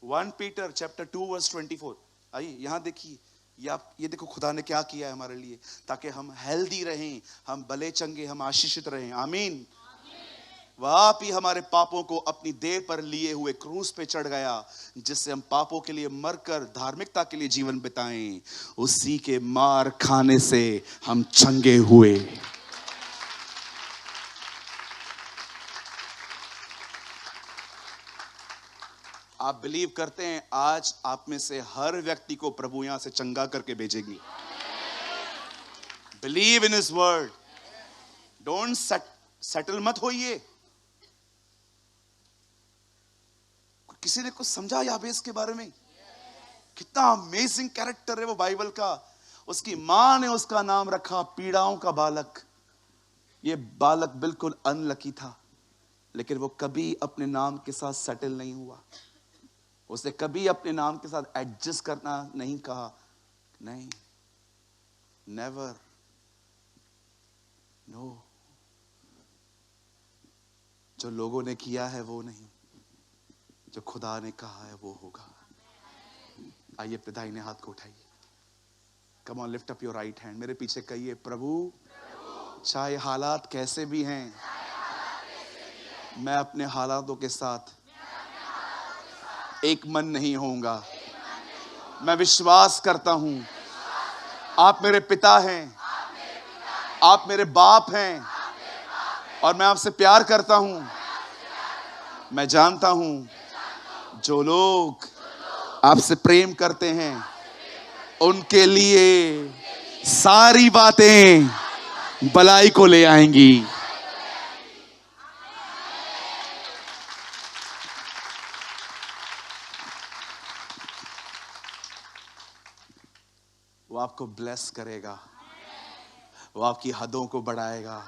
1 पीटर चैप्टर 2 वर्स 24। आइए यहां देखिए, ये देखो खुदा ने क्या किया है हमारे लिए, ताकि हम हेल्दी रहें, हम भले चंगे, हम आशीषित रहें। आमीन। वह आप ही हमारे पापों को अपनी देह पर लिए हुए क्रूस पे चढ़ गया, जिससे हम पापों के लिए मरकर धार्मिकता के लिए जीवन बिताएं। उसी के मार खाने से हम चंगे हुए। आप बिलीव करते हैं आज आप में से हर व्यक्ति को प्रभु यहां से चंगा करके भेजेगी? Believe in his word. Don't settle मत होइए। किसी ने कुछ समझा याबेस के बारे में? कितना अमेजिंग कैरेक्टर है वो बाइबल का। उसकी मां ने उसका नाम रखा पीड़ाओं का बालक। ये बालक बिल्कुल अनलकी था, लेकिन वो कभी अपने नाम के साथ सेटल नहीं हुआ। उसने कभी अपने नाम के साथ एडजस्ट करना नहीं कहा। नहीं, नेवर, नो। जो लोगों ने किया है वो नहीं, जो खुदा ने कहा है वो होगा। आइए अपने दाहिने हाथ को उठाइए। Come on, lift up your right hand. मेरे पीछे कहिए, प्रभु चाहे हालात कैसे भी हैं, मैं अपने हालातों के साथ एक मन नहीं होऊंगा। मैं विश्वास करता हूं आप मेरे पिता हैं, आप मेरे बाप हैं, और मैं आपसे प्यार करता हूं। मैं जानता हूं जो लोग आपसे प्रेम करते हैं, उनके लिए सारी बातें भलाई को ले आएंगी। वो आपको ब्लेस करेगा, वो आपकी हदों को बढ़ाएगा,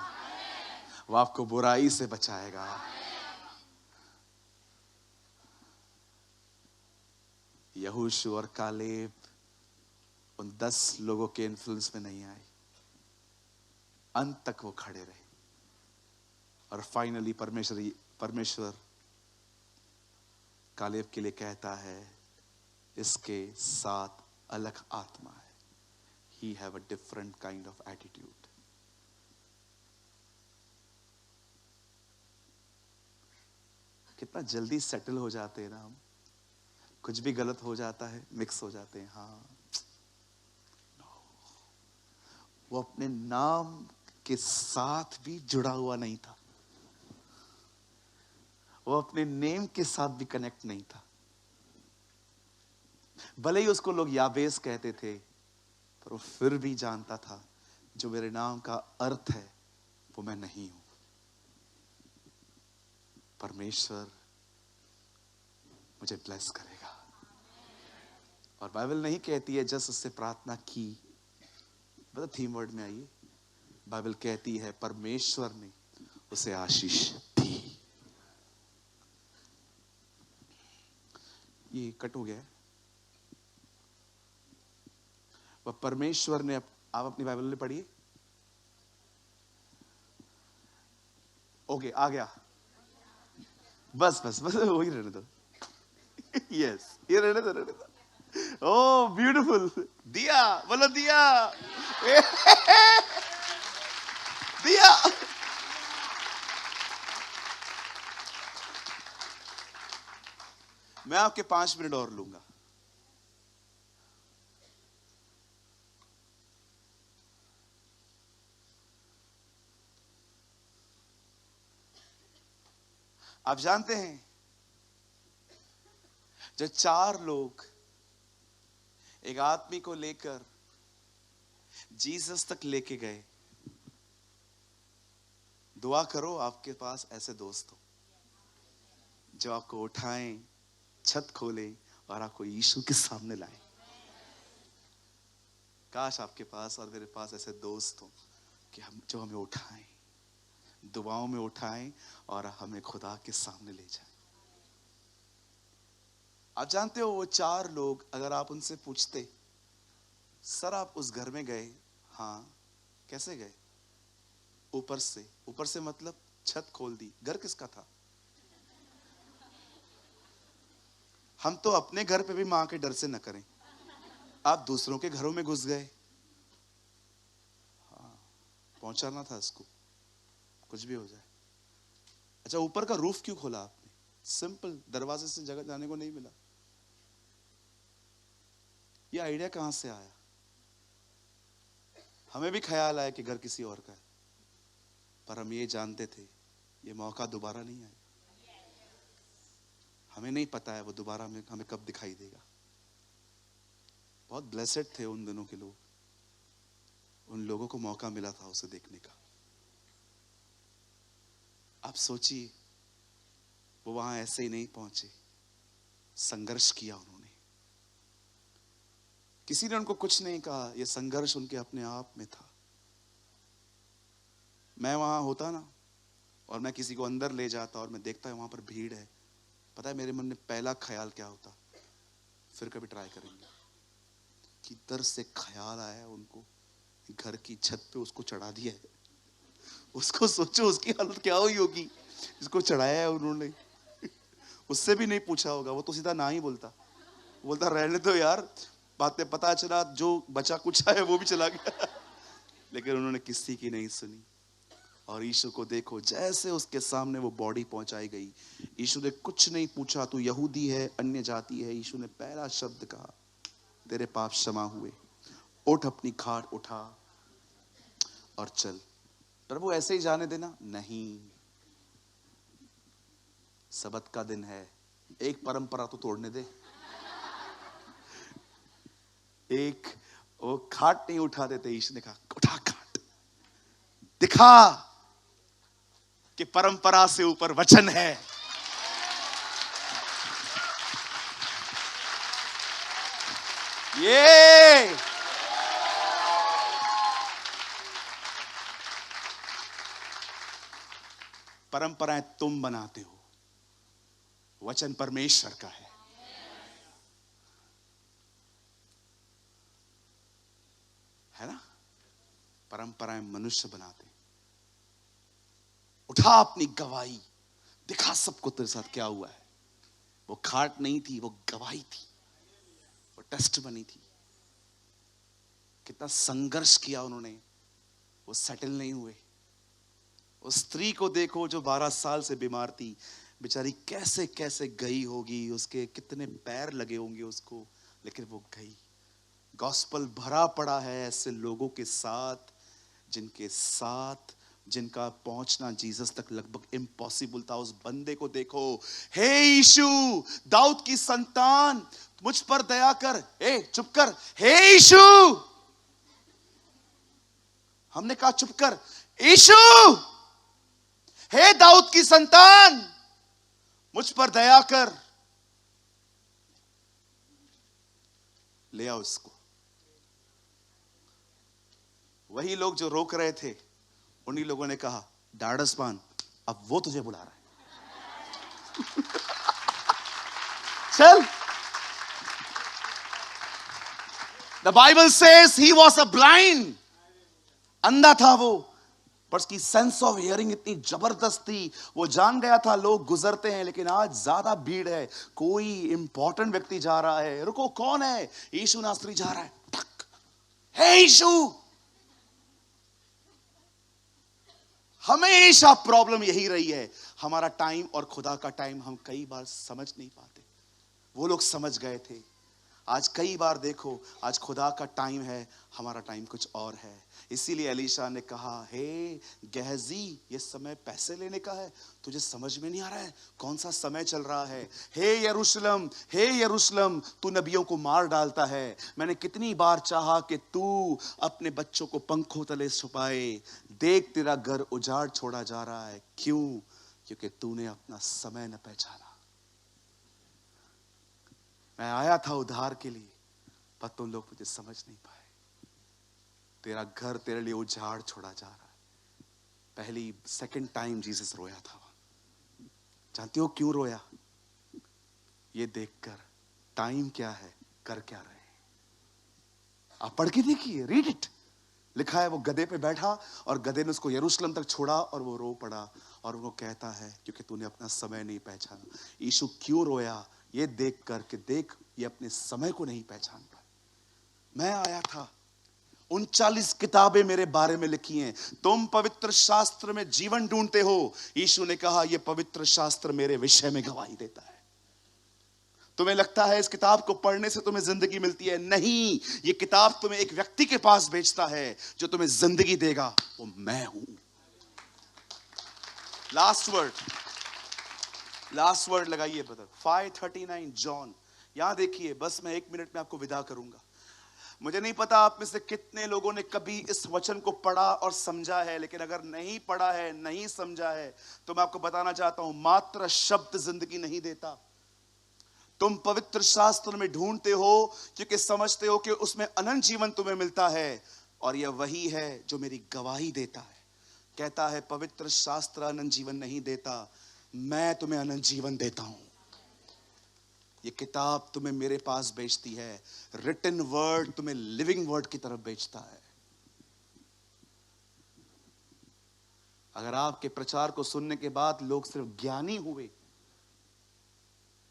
वो आपको बुराई से बचाएगा। यहोशू और कालेब उन 10 लोगों के इन्फ्लुएंस में नहीं आए, अंत तक वो खड़े रहे। और फाइनली परमेश्वर कालेब के लिए कहता है, इसके साथ अलग आत्मा है, he have a different kind of attitude. कितना जल्दी सेटल हो जाते हैं ना हम, कुछ भी गलत हो जाता है मिक्स हो जाते हैं। हाँ, वो अपने नाम के साथ भी जुड़ा हुआ नहीं था, वो अपने नेम के साथ भी कनेक्ट नहीं था। भले ही उसको लोग याबेस कहते थे, पर वो फिर भी जानता था जो मेरे नाम का अर्थ है वो मैं नहीं हूं। परमेश्वर मुझे ब्लेस करेगा। और बाइबल नहीं कहती है जस्ट उससे प्रार्थना की, मतलब थीम वर्ड में आइए, बाइबल कहती है परमेश्वर ने उसे आशीष दी। ये कट हो गया है। वह परमेश्वर ने, आप अपनी बाइबल में पढ़िए। ओके, आ गया। बस बस बस वही रहने दो। यस, ये रहने दो, रहने दो। ओ ब्यूटीफुल, दिया, बोलो दिया। दिया। मैं आपके 5 मिनट और लूंगा। आप जानते हैं जो 4 लोग एक आदमी को लेकर जीसस तक लेके गए, दुआ करो आपके पास ऐसे दोस्त हो जो आपको उठाएं, छत खोले और आपको यीशु के सामने लाए। काश आपके पास और मेरे पास ऐसे दोस्त हो कि हम जो हमें उठाएं, दुआओं में उठाएं और हमें खुदा के सामने ले जाएं। आप जानते हो वो 4 लोग, अगर आप उनसे पूछते सर आप उस घर में गए, हाँ, कैसे गए? ऊपर से। ऊपर से मतलब छत खोल दी। घर किसका था? हम तो अपने घर पे भी मां के डर से न करें, आप दूसरों के घरों में घुस गए। हाँ, पहुंचाना था इसको, कुछ भी हो जाए। अच्छा, ऊपर का रूफ क्यों खोला आपने? सिंपल, दरवाजे से जगह जाने को नहीं मिला। ये आइडिया कहां से आया? हमें भी ख्याल आया कि घर किसी और का है, पर हम ये जानते थे ये मौका दोबारा नहीं आएगा। हमें नहीं पता है वो दोबारा हमें कब दिखाई देगा। बहुत ब्लेसेड थे उन दिनों के लोग, उन लोगों को मौका मिला था उसे देखने का। आप सोचिए, वो वहां ऐसे ही नहीं पहुंचे, संघर्ष किया उन्होंने। किसी ने उनको कुछ नहीं कहा, यह संघर्ष उनके अपने आप में था। मैं वहां होता ना और मैं किसी को अंदर ले जाता और मैं देखता है वहां पर भीड़ है, पता है मेरे मन में पहला ख्याल क्या होता? फिर कभी ट्राई करेंगे। किधर से ख्याल आया उनको, घर की छत पे उसको चढ़ा दिया है। उसको सोचो उसकी हालत क्या हुई होगी, इसको चढ़ाया है उन्होंने। उससे भी नहीं पूछा होगा, वो तो सीधा ना ही बोलता रहने दो यार, बातें पता चला जो बचा कुछ है वो भी चला गया। लेकिन उन्होंने किसी की नहीं सुनी। और यीशु को देखो, जैसे उसके सामने वो बॉडी पहुंचाई गई, यीशु ने कुछ नहीं पूछा तू यहूदी है अन्य जाति है। यीशु ने पहला शब्द कहा, तेरे पाप क्षमा हुए, उठ अपनी खाट उठा और चल। प्रभु ऐसे ही जाने देना? नहीं, सबत का दिन है, एक परंपरा तो तोड़ने दे। एक वो खाट नहीं उठा देते। यीशु ने कहा उठा खाट, दिखा कि परंपरा से ऊपर वचन है। ये परंपराएं तुम बनाते हो, वचन परमेश्वर का है ना? परंपराएं मनुष्य बनाते। उठा अपनी गवाही, दिखा सबको तेरे साथ क्या हुआ है। वो खाट नहीं थी, वो गवाही थी, वो टेस्ट बनी थी। कितना संघर्ष किया उन्होंने, वो सेटल नहीं हुए। उस स्त्री को देखो जो 12 साल से बीमार थी, बेचारी कैसे कैसे गई होगी, उसके कितने पैर लगे होंगे उसको, लेकिन वो गई। गॉस्पल भरा पड़ा है ऐसे लोगों के साथ जिनका पहुंचना जीसस तक लगभग इम्पॉसिबल था। उस बंदे को देखो, हे यीशु दाऊद की संतान मुझ पर दया कर। ए चुप कर, हे यीशु। हमने कहा चुप कर, यीशु हे दाऊद की संतान मुझ पर दया कर, ले आओ इसको। वही लोग जो रोक रहे थे, उन्हीं लोगों ने कहा डाढ़सपान, अब वो तुझे बुला रहा है। चल। The Bible says he was a blind, अंधा था वो, पर उसकी सेंस ऑफ हियरिंग इतनी जबरदस्त थी, वो जान गया था लोग गुजरते हैं, लेकिन आज ज्यादा भीड़ है, कोई इंपॉर्टेंट व्यक्ति जा रहा है, रुको कौन है, यीशु नासरी जा रहा है, टक, हे यीशु। हमेशा प्रॉब्लम यही रही है, हमारा टाइम और खुदा का टाइम हम कई बार समझ नहीं पाते। वो लोग समझ गए थे। आज कई बार देखो, आज खुदा का टाइम है, हमारा टाइम कुछ और है। इसीलिए एलीशा ने कहा, हे गेहजी, ये समय पैसे लेने का है, तुझे समझ में नहीं आ रहा है कौन सा समय चल रहा है। हे यरूशलेम, तू नबियों को मार डालता है। मैंने कितनी बार चाहा कि तू अपने बच्चों को पंखों तले छुपाए, देख तेरा घर उजाड़ छोड़ा जा रहा है। क्यों? क्योंकि तूने अपना समय न पहचाना। मैं आया था उद्धार के लिए, पर तुम लोग मुझे समझ नहीं पाए। तेरा घर तेरे लिए उजाड़ छोड़ा जा रहा है। सेकंड टाइम जीसस रोया था। जानते हो क्यों रोया? ये देखकर टाइम क्या है, कर क्या रहे। आप पढ़ के देखिए, रीड इट। लिखा है वो गधे पे बैठा और गधे ने उसको यरूशलेम तक छोड़ा और वो रो पड़ा, और वो कहता है क्योंकि तूने अपना समय नहीं पहचाना। यीशु क्यों रोया? ये देख कर के देख, ये अपने समय को नहीं पहचान पाए। मैं आया था, 39 किताबें मेरे बारे में लिखी हैं। तुम पवित्र शास्त्र में जीवन ढूंढते हो। यीशु ने कहा, यह पवित्र शास्त्र मेरे विषय में गवाही देता है। तुम्हें लगता है इस किताब को पढ़ने से तुम्हें जिंदगी मिलती है? नहीं, यह किताब तुम्हें एक व्यक्ति के पास भेजता है जो तुम्हें जिंदगी देगा, वो मैं हूं। लास्ट वर्ड लगाइए ब्रदर। 5:39 जॉन। यहां देखिए, बस मैं 1 मिनट में आपको विदा करूंगा। मुझे नहीं पता आप में से कितने लोगों ने कभी इस वचन को पढ़ा और समझा है, लेकिन अगर नहीं पढ़ा है, नहीं समझा है, तो मैं आपको बताना चाहता हूं, मात्र शब्द जिंदगी नहीं देता। तुम पवित्र शास्त्र में ढूंढते हो क्योंकि समझते हो कि उसमें अनंत जीवन तुम्हें मिलता है, और यह वही है जो मेरी गवाही देता है। कहता है पवित्र शास्त्र अनंत जीवन नहीं देता, मैं तुम्हें अनंत जीवन देता हूं। ये किताब तुम्हें मेरे बेचती भेजती है। रिटन वर्ड तुम्हें लिविंग वर्ड की तरफ भेजता है। अगर आपके प्रचार को सुनने के बाद लोग सिर्फ ज्ञानी हुए,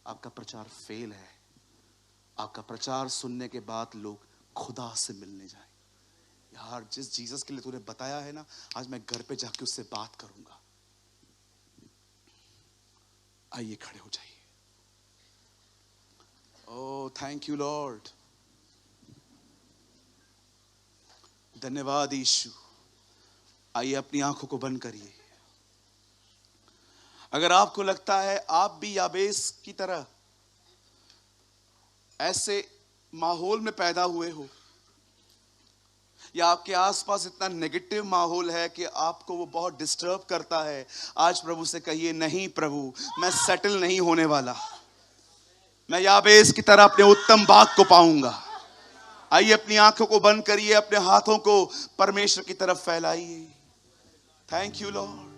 आपका प्रचार फेल है। आपका प्रचार सुनने के बाद लोग खुदा से मिलने जाए। यार, जिस जीसस के लिए तूने बताया है ना, आज मैं घर पे जाके उससे बात करूंगा। आइए खड़े हो जाइए। ओह थैंक यू लॉर्ड, धन्यवाद यीशु। आइए अपनी आंखों को बंद करिए। अगर आपको लगता है आप भी याबेस की तरह ऐसे माहौल में पैदा हुए हो, या आपके आसपास इतना नेगेटिव माहौल है कि आपको वो बहुत डिस्टर्ब करता है, आज प्रभु से कहिए, नहीं प्रभु, मैं सेटल नहीं होने वाला। मैं याबेस की तरह अपने उत्तम भाग को पाऊंगा। आइए अपनी आंखों को बंद करिए, अपने हाथों को परमेश्वर की तरफ फैलाइए। Thank you Lord.